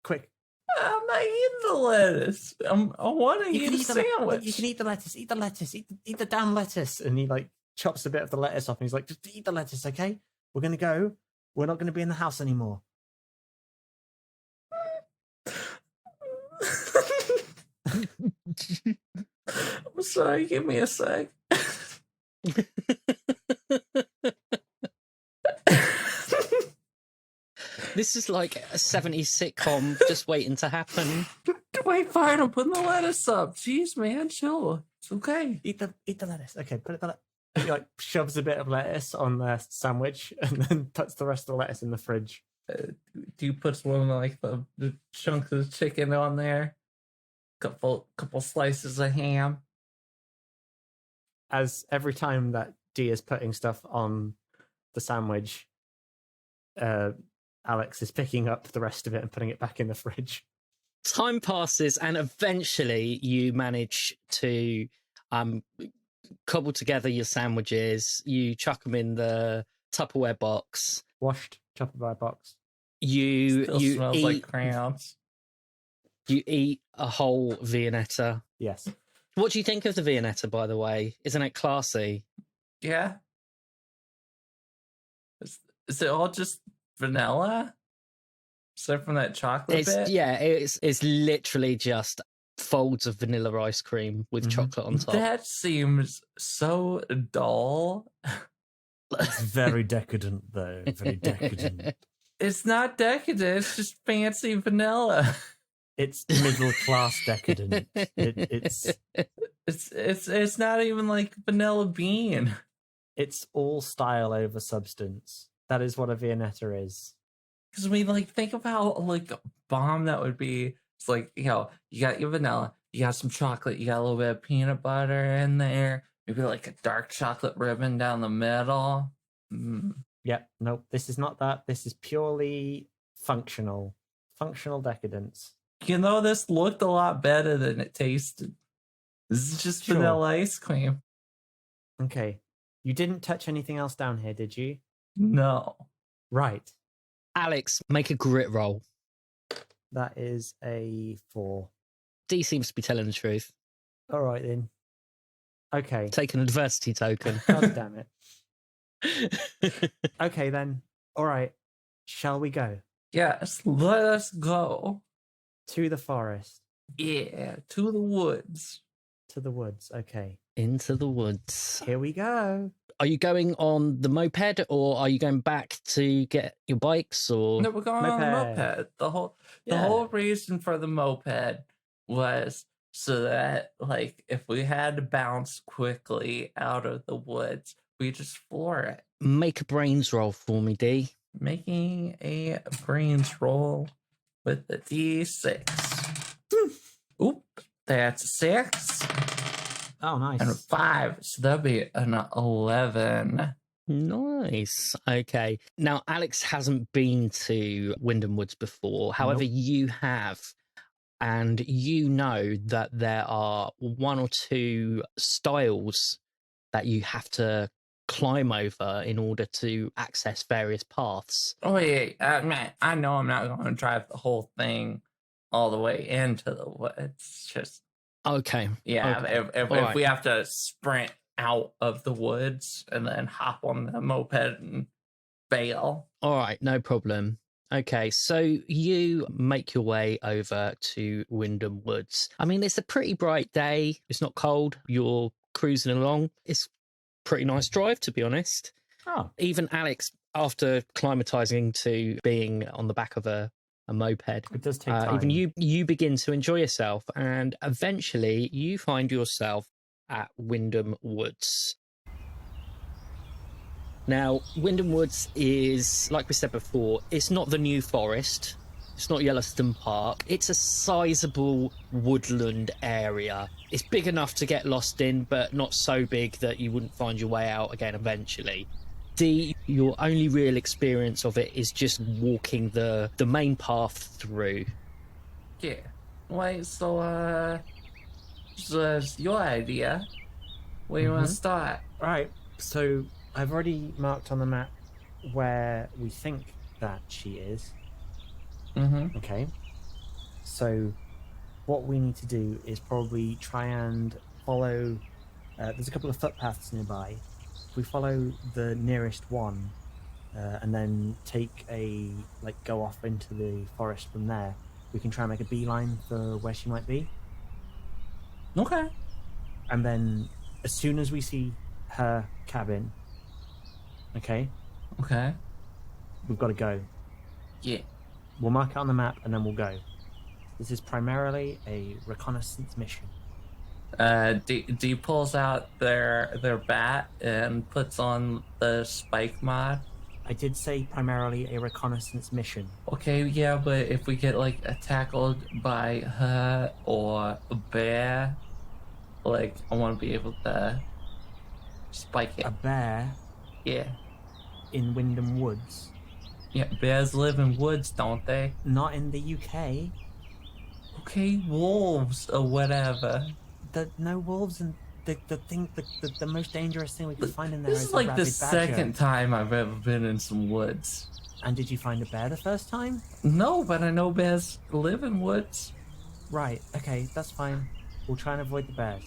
quick.
I'm not eating the lettuce. I want to eat a sandwich.
You can eat the lettuce. Eat the lettuce. Eat the damn lettuce. And he like chops a bit of the lettuce off, and he's like, "Just eat the lettuce, okay? We're gonna go. We're not gonna be in the house anymore."
I'm sorry, give me a sec.
This is like a 70s sitcom just waiting to happen.
Wait, fine, I'm putting the lettuce up. Jeez, man, chill. It's okay.
Eat the lettuce. Okay, put it. He like shoves a bit of lettuce on the sandwich and then puts the rest of the lettuce in the fridge.
Do you put one of like the chunks of chicken on there? Couple slices of ham.
As every time that Dee is putting stuff on the sandwich, Alex is picking up the rest of it and putting it back in the fridge.
Time passes, and eventually you manage to cobble together your sandwiches. You chuck them in the Tupperware box.
Washed Tupperware box.
Still
You
smells
eat
like crayons.
you eat a whole Viennetta.
Yes.
What do you think of the Viennetta, by the way? Isn't it classy?
Yeah. Is it all just vanilla? Except from that chocolate bit?
It's literally just folds of vanilla ice cream with chocolate on top.
That seems so dull.
It's very decadent, though. Very decadent.
It's not decadent. It's just fancy vanilla.
It's middle class decadent. It's
It's not even like vanilla bean.
it's all style over substance. That is what a Viennetta is.
Because we like think of how like bomb that would be. It's like, you know, you got your vanilla, you got some chocolate, you got a little bit of peanut butter in there, maybe like a dark chocolate ribbon down the middle.
Yep. Nope. This is not that. This is purely functional decadence.
You know, this looked a lot better than it tasted. This is just
Sure.
vanilla ice cream.
Okay. You didn't touch anything else down here, did you?
No.
Right.
Alex, make a grit roll.
That is a 4.
Dee seems to be telling the truth.
All right then. Okay.
Take an adversity token.
God damn it. Okay then. All right. Shall we go
Yes, let us go.
to the forest,
Yeah, to the woods.
to the woods? Okay.
Into the woods.
Here we go.
Are you going on the moped or are you going back to get your bikes or
No, we're going on the
Moped.
moped. The
Yeah.
whole reason for the moped was so that like if we had to bounce quickly out of the woods, we just floor it.
make a brains roll for me, Dee?
Making a brains roll with the D6. Oop, that's a 6
Oh, nice.
and a 5. So that'd be an 11.
Nice. Okay. Now, Alex hasn't been to Wyndham Woods before. However, you have. And you know that there are 1 or 2 stiles that you have to climb over in order to access various paths.
Oh, yeah. Man, I know I'm not going to drive the whole thing all the way into the woods. Just,
Okay.
yeah,
Okay.
if
All right.
we have to sprint out of the woods and then hop on the moped and bail.
All right. No problem. Okay. So you make your way over to Wyndham Woods. I mean, it's a pretty bright day. It's not cold. You're cruising along. It's a pretty nice drive, to be honest.
Oh,
Even Alex, after climatizing to being on the back of a moped,
it does take time.
even you begin to enjoy yourself, and eventually you find yourself at Wyndham Woods. Now, Wyndham Woods is, like we said before, it's not the New Forest. It's not Yellowstone Park. It's a sizable woodland area. It's big enough to get lost in, but not so big that you wouldn't find your way out again eventually. D, your only real experience of it is just walking the main path through.
Yeah. Wait, so it's your idea. Where you want to start?
Right. So I've already marked on the map where we think that she is.
Mm-hmm.
Okay. So what we need to do is probably try and follow. There's a couple of footpaths nearby. If we follow the nearest one, and then go off into the forest from there, we can try and make a beeline for where she might be.
Okay.
And then as soon as we see her cabin, okay,
Okay.
we've got to go.
Yeah.
We'll mark it on the map and then we'll go. This is primarily a reconnaissance mission.
D pulls out their bat and puts on the spike mod.
I did say primarily a reconnaissance mission.
Okay, yeah, but if we get like tackled by her or a bear, like I want to be able to spike it.
A bear
Yeah.
in Wyndham Woods.
Yeah, bears live in woods, don't they?
Not in the UK.
Okay, wolves or whatever.
No wolves and the most dangerous thing we could find in there
This
is
is
a
like the
rabid badger.
second time I've ever been in some woods.
And did you find a bear the first time?
No, but I know bears live in woods.
Right, okay, that's fine. We'll try and avoid the bears.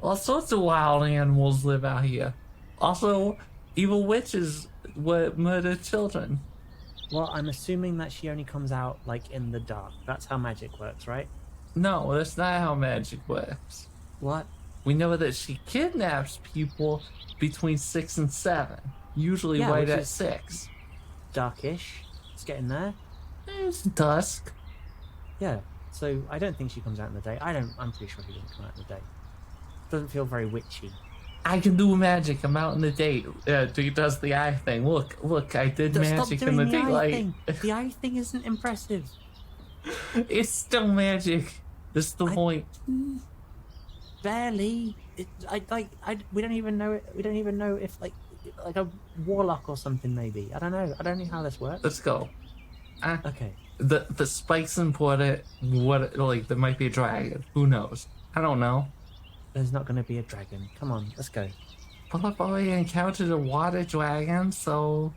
All sorts of wild animals live out here. Also, evil witches would murder children.
Well, I'm assuming that she only comes out like in the dark. That's how magic works, right?
No, that's not how magic works.
What?
We know that she kidnaps people between 6 and 7. Usually
Yeah,
right
which
at
is-
6.
Darkish. It's getting there.
It's dusk.
Yeah. So I don't think she comes out in the day. I'm pretty sure she doesn't come out in the day. Doesn't feel very witchy.
I can do magic. I'm out in the day. He does the eye thing. Look, I did magic in the daylight.
The eye thing isn't impressive.
It's still magic. That's the point.
Barely. We don't even know it. We don't even know if like a warlock or something. Maybe I don't know. I don't know how this works.
Let's go.
Okay.
The spikes important. There might be a dragon. Who knows? I don't know.
There's not going to be a dragon. Come on, let's go.
Well, I've already encountered a water dragon, so...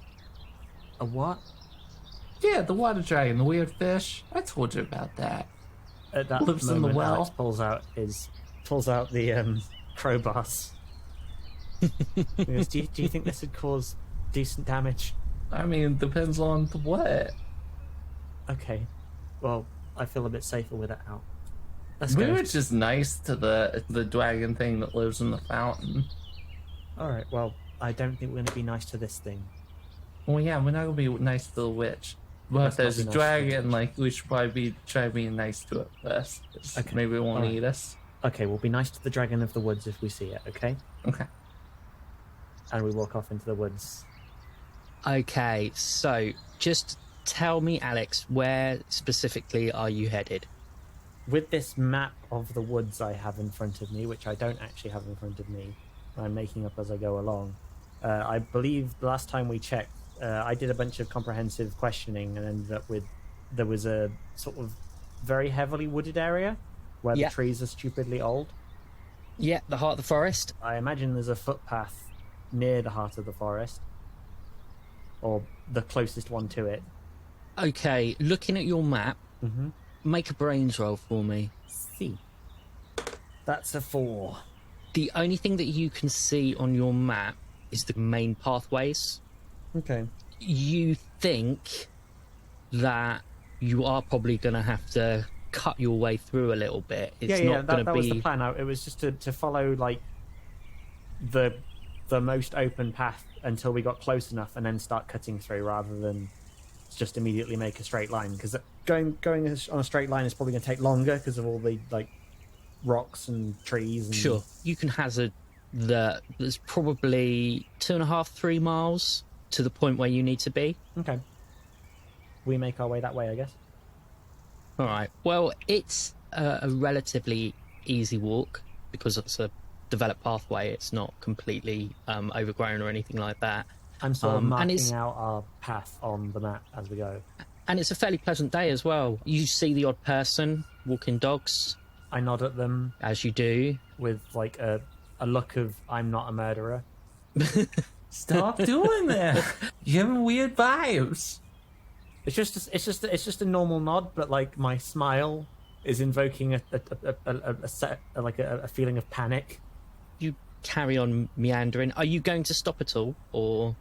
A what?
Yeah, the water dragon, the weird fish. I told you about that.
At that
Lives in the
moment,
well.
Alex pulls out the crowbars. He goes, do you think this would cause decent damage?
I mean, depends on the what.
Okay.
Well, I feel a bit safer with it out.
Let's
We
go.
were just nice to the dragon thing that lives in the fountain.
All right. Well, I don't think we're going to be nice to this thing.
Well, yeah, we're not gonna be nice to the witch. But
Let's
if there's
not
a
be nice to the
dragon,
witch.
we should probably try being nice to it first. 'Cause
Okay.
Maybe it won't
Alright.
eat us.
Okay, we'll be nice to the dragon of the woods if we see it. Okay.
Okay.
And we walk off into the woods.
Okay, so just tell me, Alex, where specifically are you headed?
With this map of the woods I have in front of me, which I don't actually have in front of me, I'm making up as I go along. I believe the last time we checked, I did a bunch of comprehensive questioning and ended up with there was a sort of very heavily wooded area where
Yeah.
the trees are stupidly old.
Yeah, the heart of the forest.
I imagine there's a footpath near the heart of the forest, or the closest one to it.
Okay, looking at your map,
Mm-hmm.
make a brains roll for me.
See, that's a 4.
The only thing that you can see on your map is the main pathways.
Okay.
You think that you are probably going to have to cut your way through a little bit. It's not going
that
to
was
be...
the plan. It was just to follow like the most open path until we got close enough, and then start cutting through, rather than just immediately make a straight line. Because going on a straight line is probably going to take longer because of all the like rocks and trees. And...
Sure, you can hazard that there's probably 2.5, 3 miles to the point where you need to be.
Okay. We make our way that way, I guess.
All right. Well, it's a relatively easy walk because it's a developed pathway. It's not completely overgrown or anything like that.
I'm sort of
and
marking
it's-
out our path on the map as we go.
And it's a fairly pleasant day as well. You see the odd person walking dogs,
I nod at them
as you do.
with like a look of I'm not a murderer.
Stop doing that. You're giving weird vibes.
It's just a normal nod, but like my smile is invoking a feeling of panic.
You carry on meandering. Are you going to stop at all, or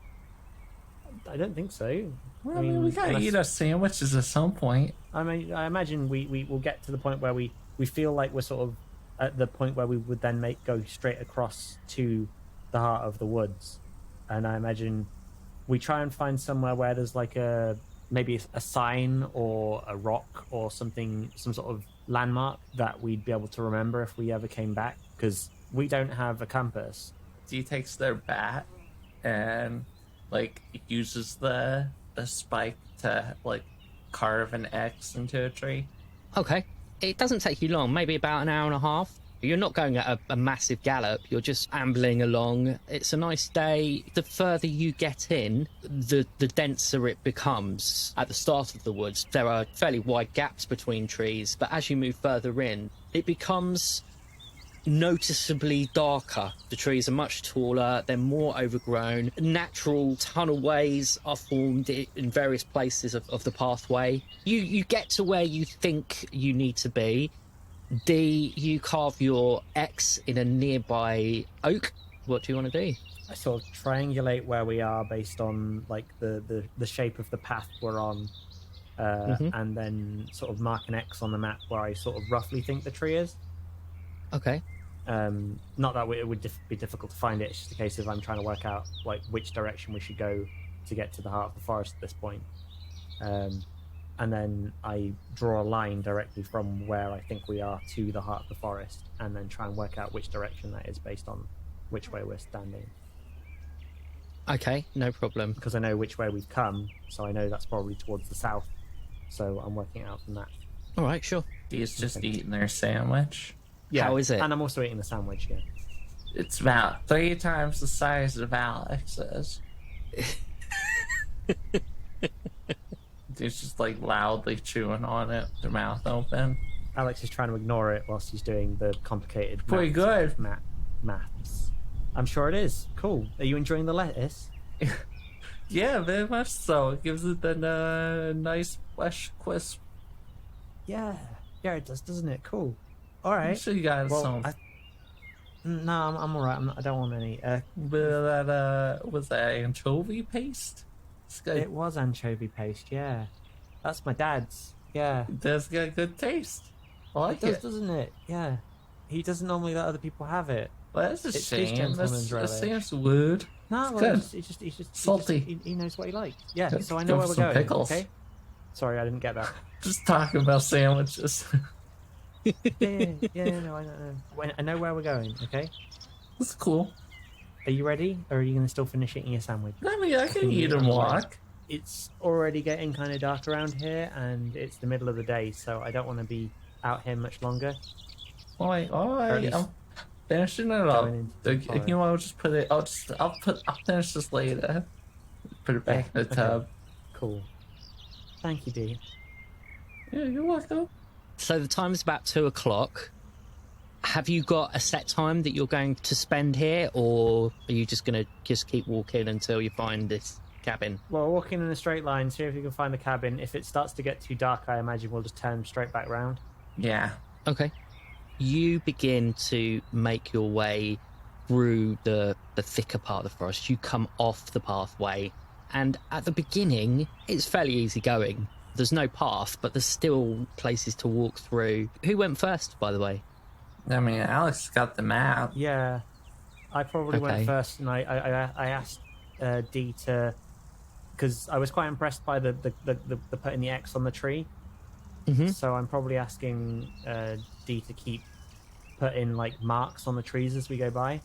I don't think so.
Well, I mean, we gotta eat our sandwiches at some point.
I mean, I imagine we will get to the point where we feel like we're sort of at the point where we would then go straight across to the heart of the woods, and I imagine we try and find somewhere where there's like maybe a sign or a rock or something, some sort of landmark that we'd be able to remember if we ever came back, because we don't have a compass.
Dee takes their bat and like uses the spike to like carve an X into a tree.
okay? It doesn't take you long. Maybe about an hour and a half. You're not going at a massive gallop. You're just ambling along. It's a nice day. The further you get in, the denser it becomes. At the start of the woods, there are fairly wide gaps between trees, but as you move further in, it becomes noticeably darker. The trees are much taller, they're more overgrown. Natural tunnelways are formed in various places of the pathway. You get to where you think you need to be. D, you carve your X in a nearby oak. What do you want to do?
I sort of triangulate where we are based on like the shape of the path we're on, and then sort of mark an X on the map where I sort of roughly think the tree is.
Okay.
Not that it would be difficult to find it. It's just a case of I'm trying to work out like which direction we should go to get to the heart of the forest at this point. And then I draw a line directly from where I think we are to the heart of the forest, and then try and work out which direction that is based on which way we're standing.
Okay, no problem.
Because I know which way we've come, so I know that's probably towards the south. So I'm working it out from that.
All right, sure.
He's just eating their sandwich.
Yeah,
How is it?
And I'm also eating the sandwich, yeah.
It's about 3 times the size of Alex's. He's just like loudly chewing on it, their mouth open.
Alex is trying to ignore it whilst he's doing the complicated
Pretty good.
maths. I'm sure it is. Cool. Are you enjoying the lettuce?
Yeah, very much so. It gives it a nice flesh crisp.
Yeah. Yeah, it does, doesn't it? Cool. All right.
I'm sure you got some.
No, I'm all right. I don't want any.
Was that anchovy paste? It's got,
It was anchovy paste, yeah. That's my dad's. Yeah.
it does got good taste. I like
It does,
it.
doesn't it? Yeah. He doesn't normally let other people have it.
Well, that's a
It's his
shame.
gentleman's
That
relish.
seems weird.
No, well,
good.
he's just
Salty.
he knows what he likes. Yeah,
Good.
so I
Give
know
him
where we're
some
going.
pickles.
Okay. Sorry, I didn't get that.
Just talking about sandwiches.
Yeah, no, I know. I know where we're going. Okay.
That's cool.
Are you ready, or are you going to still finish eating your sandwich?
I mean, I can
Can you
eat and
eat
walk.
It's already getting kind of dark around here, and it's the middle of the day, so I don't want to be out here much longer.
All
Or at
right.
least
I'm finishing it up.
going into the forest.
You know, I'll just put it. I'll finish this later. Put it back in the
Okay.
tub.
Cool. Thank you, Dee.
Yeah, you're welcome.
So the time is about 2:00. Have you got a set time that you're going to spend here, or are you just going to just keep walking until you find this cabin?
Well, walking in a straight line, see if you can find the cabin. If it starts to get too dark, I imagine we'll just turn straight back round.
Yeah.
Okay. You begin to make your way through the thicker part of the forest. You come off the pathway, and at the beginning, it's fairly easy going. There's no path, but there's still places to walk through. Who went first, by the way?
I mean, Alex got the map.
Yeah, I probably
Okay.
went first, and I asked Dee to, because I was quite impressed by the putting the X on the tree.
Mhm.
So I'm probably asking Dee to keep putting like marks on the trees as we go by.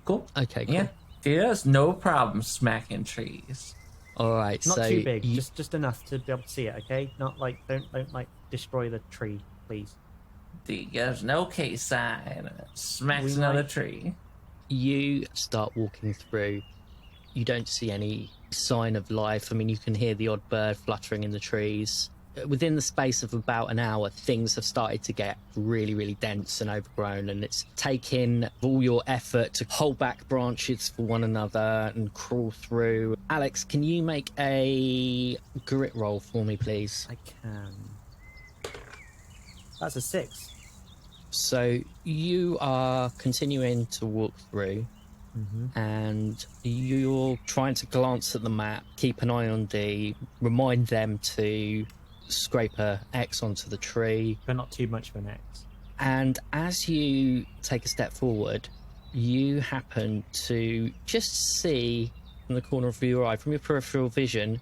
Cool.
Okay, cool.
Yeah. There's no problem smacking trees.
All right,
Not
so
too big,
you-
just enough to be able to see it. Okay, not like don't like destroy the tree, please.
There's no case sign. Smacks
We
another
might-
tree.
you start walking through. You don't see any sign of life. I mean, you can hear the odd bird fluttering in the trees. Within the space of about an hour, things have started to get really, really dense and overgrown, and it's taken all your effort to hold back branches for one another and crawl through. Alex, can you make a grit roll for me, please?
I can. That's a 6.
So you are continuing to walk through, and you're trying to glance at the map, keep an eye on D, remind them to scrape a X onto the tree.
But not too much of an X.
And as you take a step forward, you happen to just see from the corner of your eye, from your peripheral vision,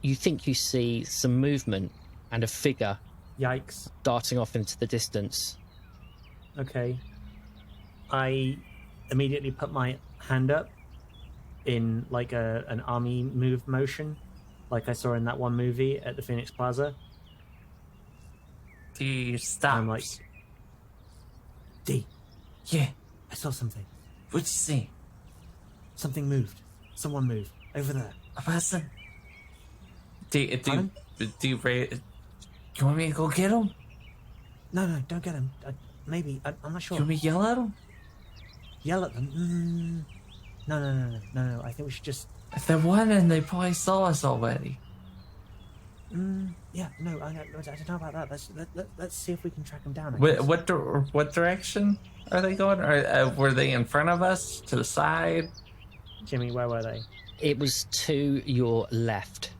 you think you see some movement and a figure
Yikes.
darting off into the distance.
Okay. I immediately put my hand up in like an army move motion, like I saw in that one movie at the Phoenix Plaza.
He stops.
I'm like, D,
yeah.
I saw something.
What'd you see?
Something moved. Someone moved over there.
A person? Do
Pardon?
you want me to go get him?
No, don't get him. Maybe I'm not
You
sure.
want me to yell at him?
Yell at them. No. I think we should just.
If they're running, they probably saw us already.
Yeah, no, I don't know about that. Let's see if we can track them down. I guess.
What direction are they going? Or were they in front of us? To the side?
Jimmy, where were they?
It was to your left.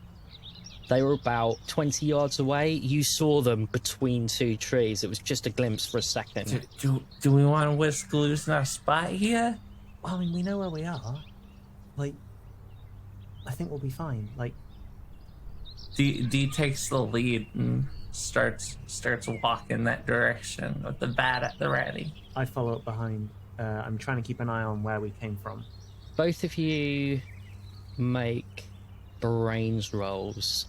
They were about 20 yards away. You saw them between two trees. It was just a glimpse for a second.
Do we want to risk losing our spot here?
Well, I mean, we know where we are. Like, I think we'll be fine. Like,
Dee takes the lead and starts walking that direction with the bat at the ready.
I follow up behind. I'm trying to keep an eye on where we came from.
Both of you make brains rolls.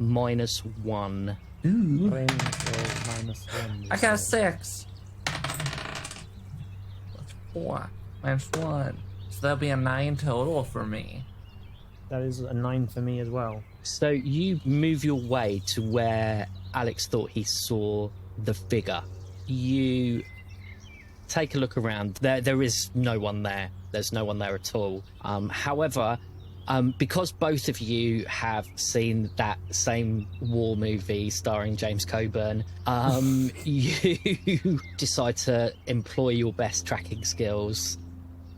-1.
Ooh.
Brains roll -1.
I got a 6. That's 4 -1. So that'll be a 9 total for me.
That is a 9 for me as well.
So you move your way to where Alex thought he saw the figure. You take a look around. There is no one there. There's no one there at all. However, because both of you have seen that same war movie starring James Coburn, you decide to employ your best tracking skills.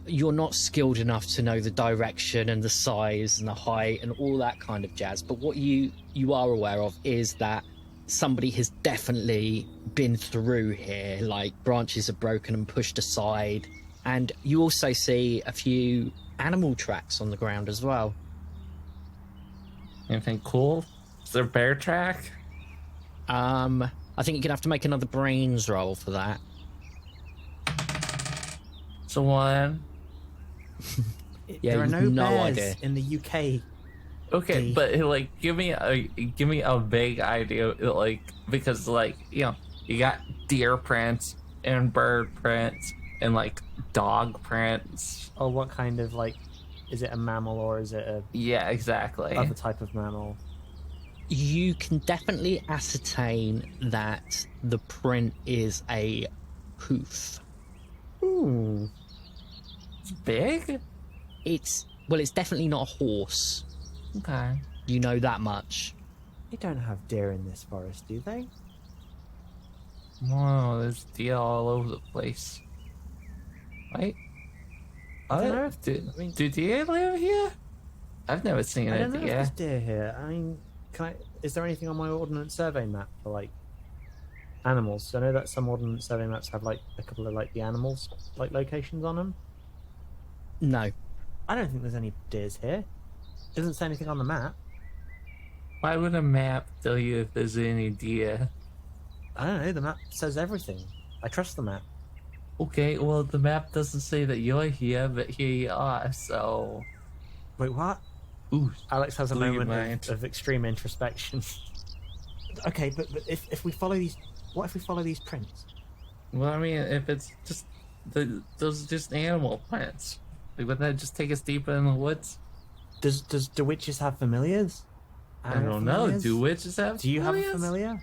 You're not skilled enough to know the direction and the size and the height and all that kind of jazz, but what you are aware of is that somebody has definitely been through here, like branches are broken and pushed aside, and you also see a few animal tracks on the ground as well.
Anything cool? Is there a bear track?
I think you're gonna have to make another brains roll for that.
So 1.
Yeah,
there are
you've
no bears
idea.
in the UK.
Okay,
Dee.
but like, give me a vague idea, like, because like, you know, you got deer prints and bird prints and like dog prints.
Oh, what kind of, like, is it a mammal or is it a
Yeah, exactly.
other type of mammal?
You can definitely ascertain that the print is a hoof.
Ooh.
It's big.
It's definitely not a horse.
Okay.
You know that much.
They don't have deer in this forest, do they?
Whoa, there's deer all over the place. Wait.
I don't know
Oh,
if-
do,
I mean-
do deer live here? I've never seen
I
a
don't know if
deer.
there's deer here. I mean, is there anything on my ordnance survey map for, like, animals? So I know that some ordnance survey maps have, like, a couple of, like, the animals, like, locations on them.
No.
I don't think there's any deers here. Doesn't say anything on the map.
Why would a map tell you if there's any deer?
I don't know. The map says everything. I trust the map.
Okay, well, the map doesn't say that you're here, but here you are, so...
Wait, what?
Ooh,
Alex has a
blew your
moment
mind.
of extreme introspection. Okay, but if we follow these, what if we follow these prints?
Well, I mean, if it's just... those are just animal prints. Like, wouldn't that just take us deeper in the woods?
Do witches have familiars?
I don't know.
Familiars?
Do witches have
Do you have a
familiars?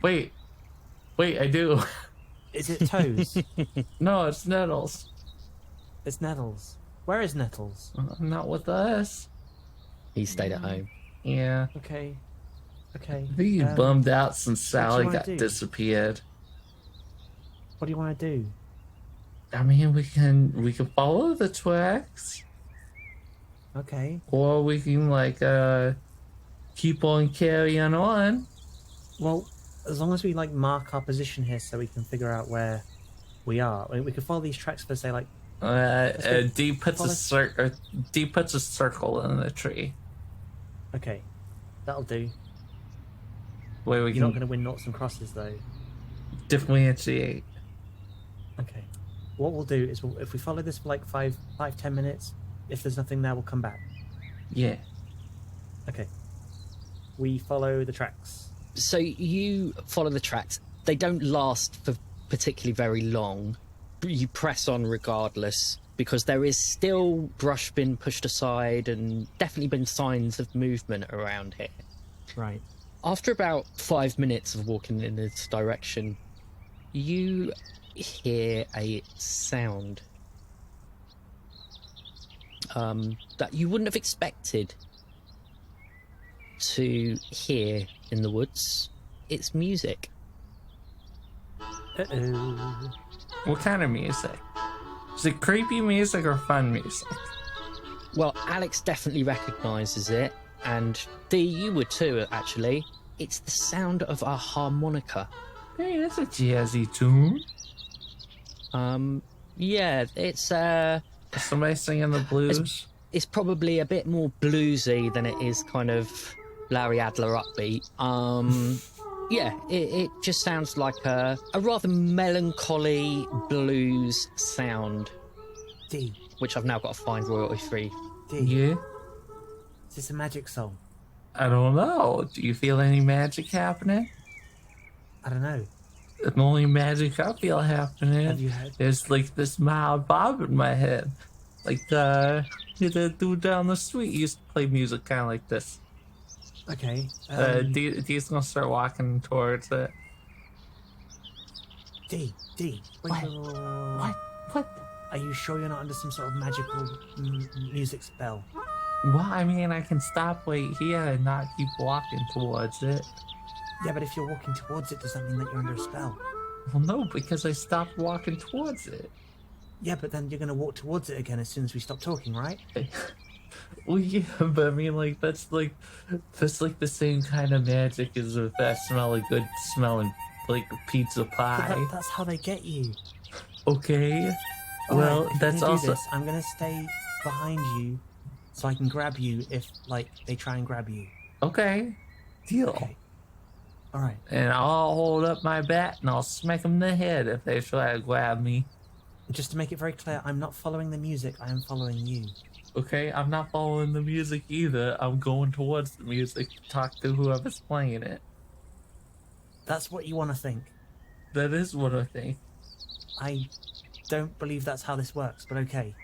familiar?
Wait, I do.
Is it toes?
No, it's Nettles.
It's Nettles. Where is Nettles?
Not with us.
He stayed at home.
Yeah.
Okay.
I think he bummed out since Sally
wanna
got
do?
disappeared.
What do you want to do?
I mean, we can follow the tracks,
Okay.
or we can like keep on carrying on.
Well, as long as we like mark our position here, so we can figure out where we are. I mean, we could follow these tracks for say like.
D puts a circle in the tree.
Okay, that'll do.
Where we
You're not
can
going to win noughts and crosses though.
differentiate.
Okay. What we'll do is if we follow this for like 5-10 minutes, if there's nothing there, we'll come back.
Yeah.
Okay. We follow the tracks.
So you follow the tracks. They don't last for particularly very long. You press on regardless because there is still brush been pushed aside and definitely been signs of movement around here.
Right.
After about 5 minutes of walking in this direction, you hear a sound that you wouldn't have expected to hear in the woods. It's music.
Uh-oh.
What kind of music? Is it creepy music or fun music?
Well, Alex definitely recognizes it. and Dee, you would too, actually. It's the sound of a harmonica.
Hey, that's a jazzy tune.
Yeah, it's
Somebody singing the blues.
it's probably a bit more bluesy than it is kind of Larry Adler upbeat. Yeah, it just sounds like a rather melancholy blues sound,
D,
which I've now got to find royalty free.
D.
Yeah,
Is this a magic song?
I don't know. Do you feel any magic happening?
I don't know.
The only magic I feel happening
Have you heard?
is like this mild bob in my head. Like the dude down the street used to play music kind of like this.
Okay.
Dee's gonna start walking towards it.
D. Wait,
What?
wait, wait, wait, wait.
What?
Are you sure you're not under some sort of magical music spell?
Well, I mean, I can stop right here and not keep walking towards it.
Yeah, but if you're walking towards it, does that mean that you're under a spell?
Well, no, because I stopped walking towards it.
Yeah, but then you're going to walk towards it again as soon as we stop talking, right?
Well, yeah, but I mean, like that's like the same kind of magic as if I smell a good smelling like pizza
But
pie.
that's how they get you.
Okay.
All
Well,
right, if
that's
you're gonna do
also
this, I'm going to stay behind you so I can grab you if, like, they try and grab you.
okay. Deal.
Okay. All right.
And I'll hold up my bat and I'll smack them in the head if they try to grab me.
Just to make it very clear, I'm not following the music. I am following you.
Okay, I'm not following the music either. I'm going towards the music to talk to whoever's playing it.
That's what you want to think.
That is what I think.
I don't believe that's how this works, but okay.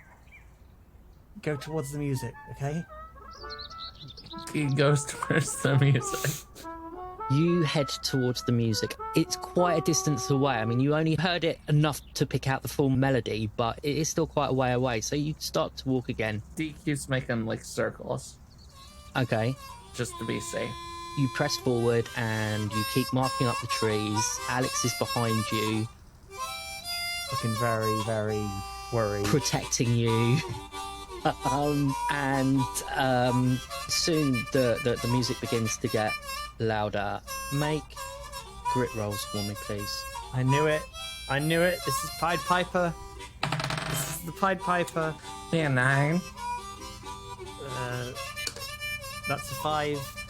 Go towards the music, okay?
He goes towards the music.
You head towards the music. It's quite a distance away. I mean, you only heard it enough to pick out the full melody, but it is still quite a way away. So you start to walk again.
D keeps making like circles
Okay.
just to be safe.
You press forward and you keep marking up the trees. Alex is behind you,
Looking very, very worried.
protecting you. And soon the music begins to get louder. Make grit rolls for me, please.
I knew it. I knew it. This is Pied Piper. This is the Pied Piper.
Yeah, 9.
That's a 5.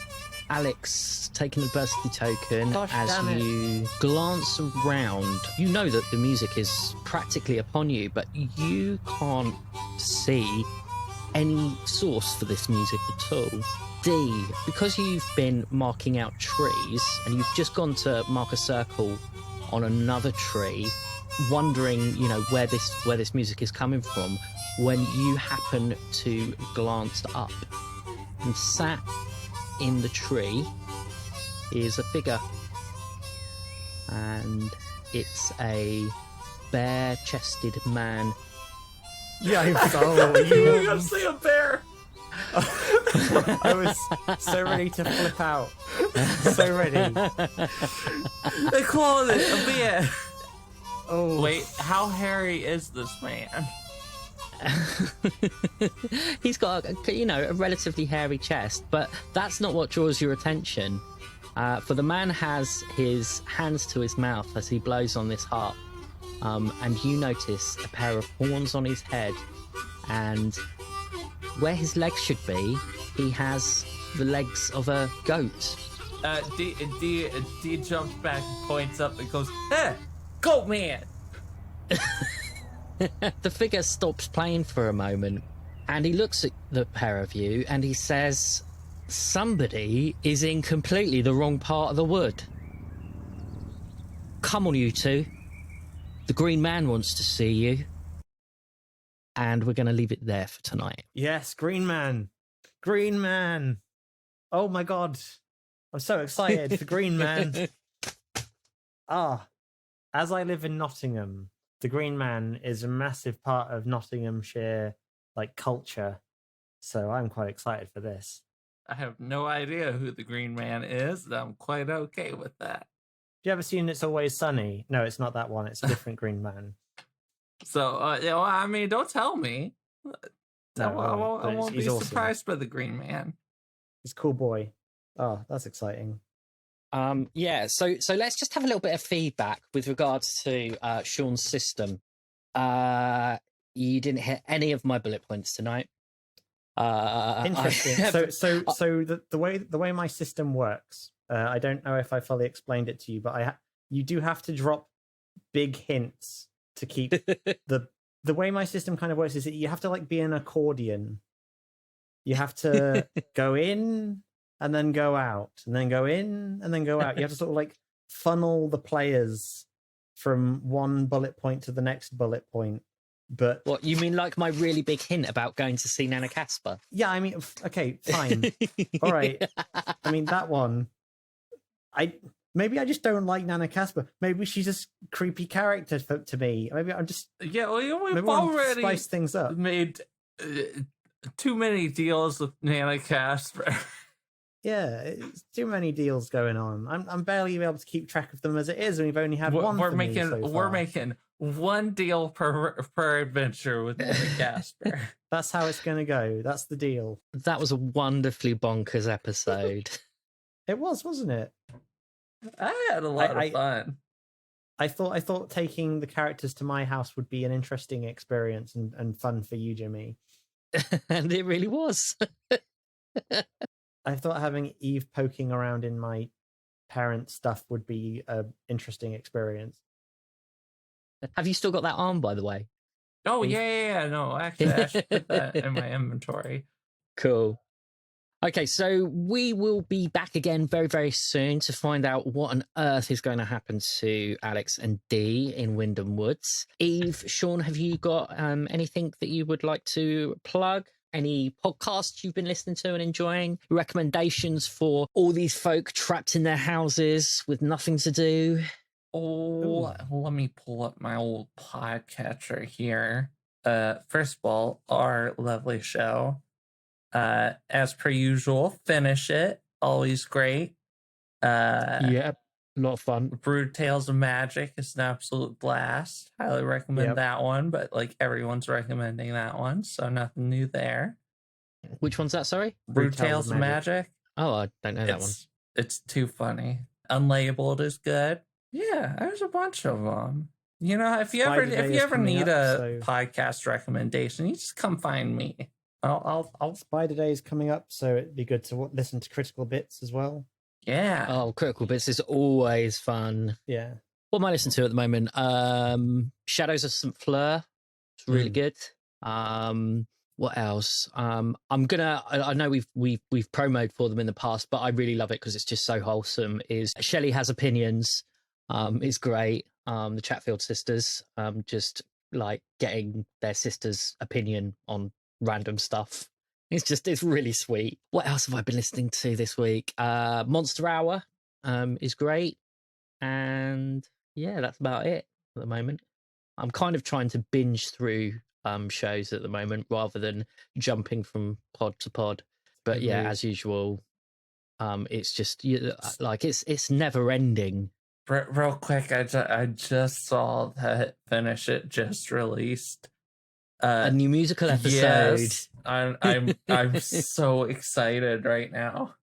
Alex, take an adversity token.
Gosh,
as
damn it.
you glance around. You know that the music is practically upon you, but you can't see any source for this music at all. D, because you've been marking out trees and you've just gone to mark a circle on another tree, wondering, you know, where this music is coming from, when you happen to glance up, and sat in the tree is a figure, and it's a bare-chested man.
Yikes. Oh,
You're gonna see a bear.
I was so ready to flip out. So ready.
They called it a bear.
Oh.
Wait, how hairy is this man?
He's got, a relatively hairy chest, but that's not what draws your attention. For the man has his hands to his mouth as he blows on this harp, and you notice a pair of horns on his head, and where his legs should be, he has the legs of a goat.
D jumps back and points up and goes, "Hey, goat man!"
The figure stops playing for a moment, and he looks at the pair of you and he says, "Somebody is in completely the wrong part of the wood. Come on, you two. The Green Man wants to see you." And we're going to leave it there for tonight.
Yes, Green Man. Green Man. Oh my god. I'm so excited for Green Man. As I live in Nottingham, the Green Man is a massive part of Nottinghamshire culture. So I'm quite excited for this.
I have no idea who the Green Man is, and I'm quite okay with that.
Have you ever seen It's Always Sunny? No, it's not that one. It's a different Green Man.
So, I mean, don't tell me.
No,
I won't
but
be
he's awesome.
surprised by the Green Man.
He's a cool boy. Oh, that's exciting.
Yeah, so let's just have a little bit of feedback with regards to Sean's system. You didn't hit any of my bullet points tonight.
Interesting. So the way my system works, I don't know if I fully explained it to you, but you do have to drop big hints to keep the way my system kind of works is that you have to like be an accordion. You have to go in and then go out, and then go in and then go out. You have to sort of like funnel the players from one bullet point to the next bullet point. But
what you mean, like my really big hint about going to see Nana Casper?
Yeah, I mean, okay, fine, all right. I mean that one. Maybe I just don't like Nana Casper. Maybe she's a creepy character to me. Maybe I'm just
we've already
spice things up.
Made too many deals with Nana Casper.
Yeah, it's too many deals going on. I'm barely able to keep track of them as it is, and we've only had one.
We're making one deal per adventure with Nana Casper.
That's how it's going to go. That's the deal.
That was a wonderfully bonkers episode.
It was, wasn't it?
I had a lot of fun.
I thought taking the characters to my house would be an interesting experience and fun for you, Jimmy.
And it really was.
I thought having Eve poking around in my parents' stuff would be an interesting experience.
Have you still got that arm, by the way?
Oh, yeah. No, actually, I should put that in my inventory.
Cool. Okay, so we will be back again very, very soon to find out what on earth is going to happen to Alex and Dee in Wyndham Woods. Eve, Sean, have you got anything that you would like to plug? Any podcasts you've been listening to and enjoying? Recommendations for all these folk trapped in their houses with nothing to do?
Oh, let me pull up my old podcatcher here. First of all, our lovely show. As per usual, Finish It. Always great.
Yep, a lot of fun.
Brood Tales of Magic is an absolute blast. Highly recommend that one, but like everyone's recommending that one, so nothing new there.
Which one's that, sorry?
Brood Tales of Magic.
Oh, I don't know that one.
It's too funny. Unlabeled is good. Yeah, there's a bunch of them. You know, if you ever need a podcast recommendation, you just come find me. I'll
Spider Day is coming up, so it'd be good to listen to Critical Bits as well.
Yeah.
Oh, Critical Bits is always fun.
Yeah.
What am I listening to at the moment? Shadows of St. Fleur. It's really good. What else? I know we've promoted for them in the past, but I really love it because it's just so wholesome. Is Shelley Has Opinions. It's great. The Chatfield sisters, just like getting their sister's opinion on random stuff. It's really sweet. What else have I been listening to this week? Monster Hour is great. And yeah, that's about it at the moment. I'm kind of trying to binge through shows at the moment rather than jumping from pod to pod. But yeah, as usual, it's just like it's never ending.
Real quick, I just saw that Finish It just released
a new musical episode.
Yes, I'm so excited right now.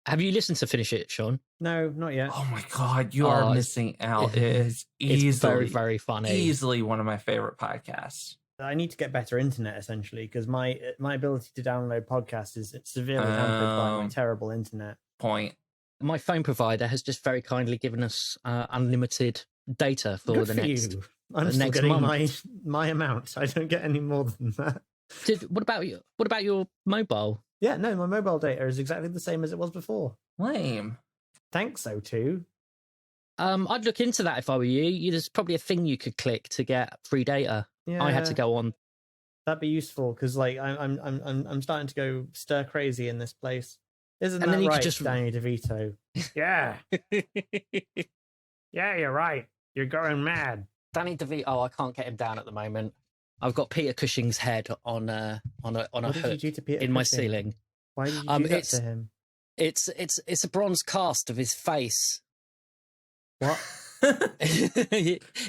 Have you listened to Finish It, Sean?
No, not yet.
Oh my god, you are missing out. It is
it's very, very funny.
Easily one of my favorite podcasts.
I need to get better internet essentially because my ability to download podcasts is severely hampered by my terrible internet.
Point.
My phone provider has just very kindly given us unlimited data for the next.
I'm still getting my amount. I don't get any more than that.
What about your mobile?
Yeah, no, my mobile data is exactly the same as it was before.
Lame.
Thanks, O2.
I'd look into that if I were you. There's probably a thing you could click to get free data.
Yeah,
I had to go on.
That'd be useful because, like, I'm starting to go stir crazy in this place. Isn't that right, Danny DeVito? Yeah. Yeah, you're right. You're going mad.
Danny DeVito. Oh, I can't get him down at the moment. I've got Peter Cushing's head on a hook in my ceiling.
Why did you do that to him?
It's a bronze cast of his face.
What?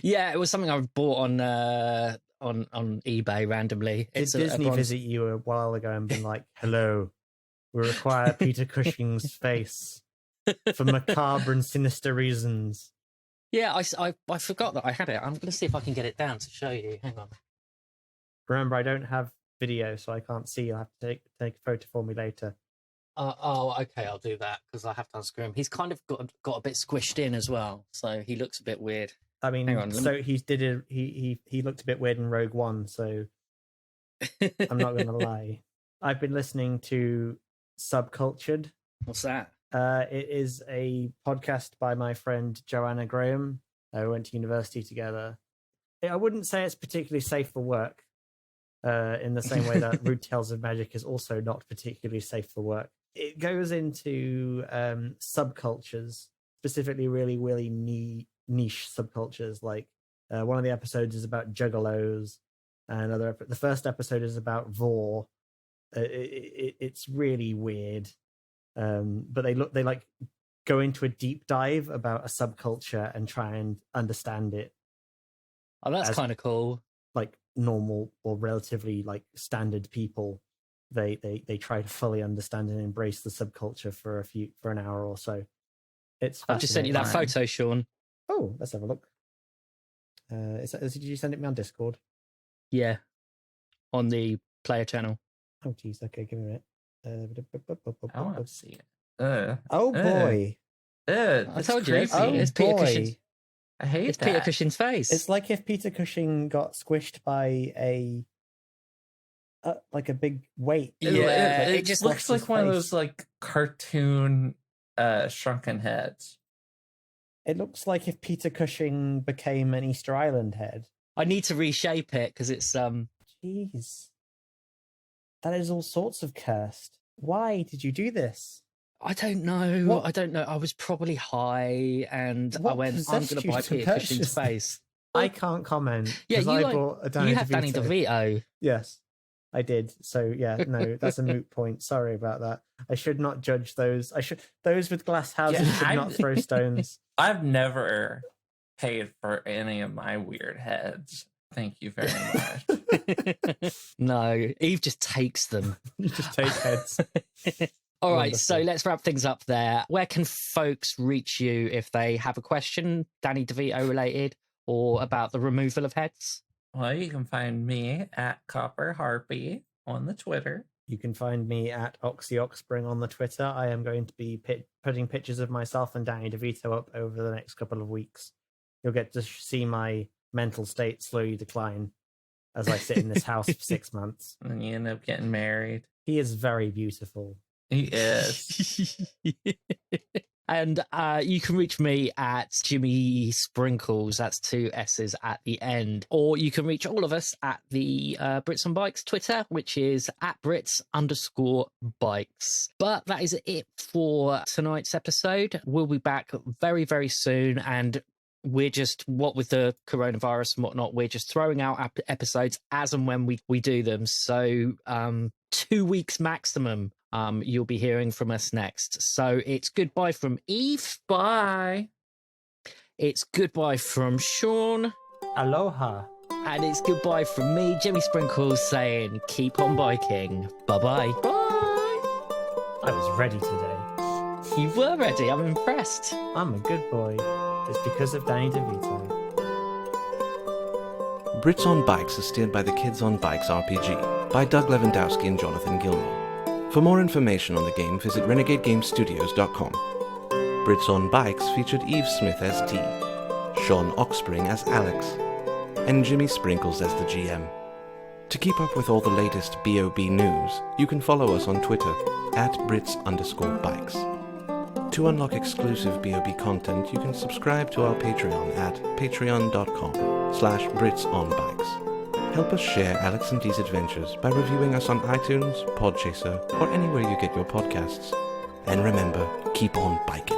Yeah, it was something I bought on eBay randomly.
Did Disney visit you a while ago and been like, "Hello, We require Peter Cushing's face for macabre and sinister reasons.
Yeah, I forgot that I had it. I'm going to see if I can get it down to show you. Hang on.
Remember, I don't have video, so I can't see. You'll have to take a photo for me later.
Okay, I'll do that because I have to unscrew him. He's kind of got a bit squished in as well, so he looks a bit weird.
I mean,
Hang on,
so he looked a bit weird in Rogue One, so I'm not going to lie. I've been listening to Subcultured.
What's that?
It is a podcast by my friend Joanna Graham. We went to university together. I wouldn't say it's particularly safe for work, in the same way that Rude Tales of Magic is also not particularly safe for work. It goes into subcultures, specifically really niche subcultures. Like one of the episodes is about juggalos, and the first episode is about vor. It's really weird. But they like go into a deep dive about a subculture and try and understand it.
Oh, that's kind of cool.
Like normal or relatively like standard people, they try to fully understand and embrace the subculture for an hour or so. It's
I've just sent you that photo, Sean.
Oh, let's have a look. Did you send it me on Discord?
Yeah, on the player channel.
Oh, geez. Okay, give me a minute.
I want to see it.
Oh boy!
I told you, it's Peter Cushing.
I hate
it's
that.
Peter Cushing's face.
It's like if Peter Cushing got squished by a big weight.
Yeah,
it just looks like one of those like cartoon shrunken heads.
It looks like if Peter Cushing became an Easter Island head.
I need to reshape it because it's
Jeez. That is all sorts of cursed. Why did you do this?
I don't know.
What?
I don't know. I was probably high and
What
I went, I'm going to buy Peter Cushing's face.
I can't comment.
Yeah,
I bought a Danny
you have Danny DeVito.
Yes, I did. So yeah, no, that's a moot point. Sorry about that. I should not judge those. Those with glass houses should not throw stones.
I've never paid for any of my weird heads. Thank you very much.
No, Eve just takes them.
You just take heads.
All right,
Wonderful.
so let's wrap things up there. Where can folks reach you if they have a question, Danny DeVito related, or about the removal of heads?
Well, you can find me at Copper Harpy on the Twitter.
You can find me at OxyOxspring on the Twitter. I am going to be putting pictures of myself and Danny DeVito up over the next couple of weeks. You'll get to see my mental state slowly decline as I sit in this house for 6 months.
And then you end up getting married.
He is very beautiful.
He is.
And you can reach me at Jimmy Sprinkles. That's 2 S's at the end. Or you can reach all of us at the Brits on Bikes Twitter, which is at Brits_bikes. But that is it for tonight's episode. We'll be back very, very soon. And we're just, what with the coronavirus and whatnot, we're just throwing out episodes as and when we do them. So 2 weeks maximum. You'll be hearing from us next. So it's goodbye from Eve.
Bye.
It's goodbye from Sean.
Aloha.
And it's goodbye from me, Jimmy Sprinkles, saying keep on biking. Bye-bye.
Bye.
I was ready today.
You were ready. I'm impressed.
I'm a good boy. It's because of Danny DeVito.
Brits on Bikes is steered by the Kids on Bikes RPG by Doug Lewandowski and Jonathan Gilmore. For more information on the game, visit renegadegamestudios.com. Brits on Bikes featured Eve Smith as Dee, Sean Oxspring as Alex, and Jimmy Sprinkles as the GM. To keep up with all the latest BOB news, you can follow us on Twitter at Brits_bikes. To unlock exclusive BOB content, you can subscribe to our Patreon at patreon.com/BritsOnBikes. Help us share Alex and Dee's adventures by reviewing us on iTunes, Podchaser, or anywhere you get your podcasts. And remember, keep on biking.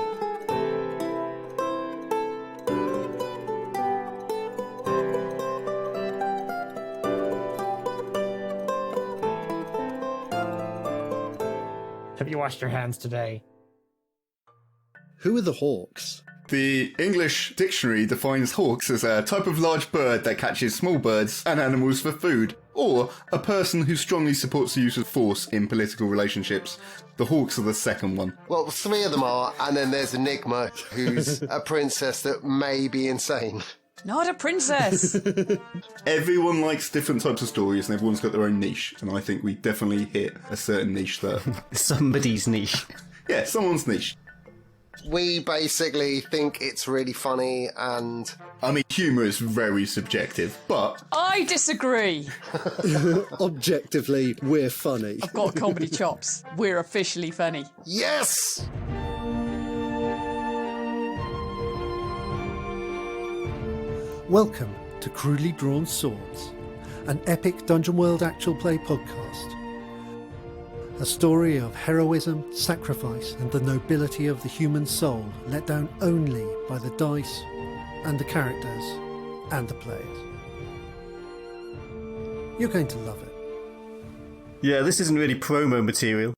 Have you washed your hands today?
Who are the hawks?
The English dictionary defines hawks as a type of large bird that catches small birds and animals for food. or a person who strongly supports the use of force in political relationships. The Hawks are the second one.
Well, 3 of them are, and then there's Enigma, who's a princess that may be insane.
Not a princess!
Everyone likes different types of stories and everyone's got their own niche, and I think we definitely hit a certain niche there.
Somebody's niche.
Yeah, someone's niche.
We basically think it's really funny, and
I mean, humour is very subjective, but...
I disagree!
Objectively, we're funny.
I've got comedy chops. We're officially funny.
yes!
Welcome to Crudely Drawn Swords, an epic Dungeon World actual play podcast. A story of heroism, sacrifice, and the nobility of the human soul, let down only by the dice and the characters and the players. You're going to love it.
Yeah, this isn't really promo material.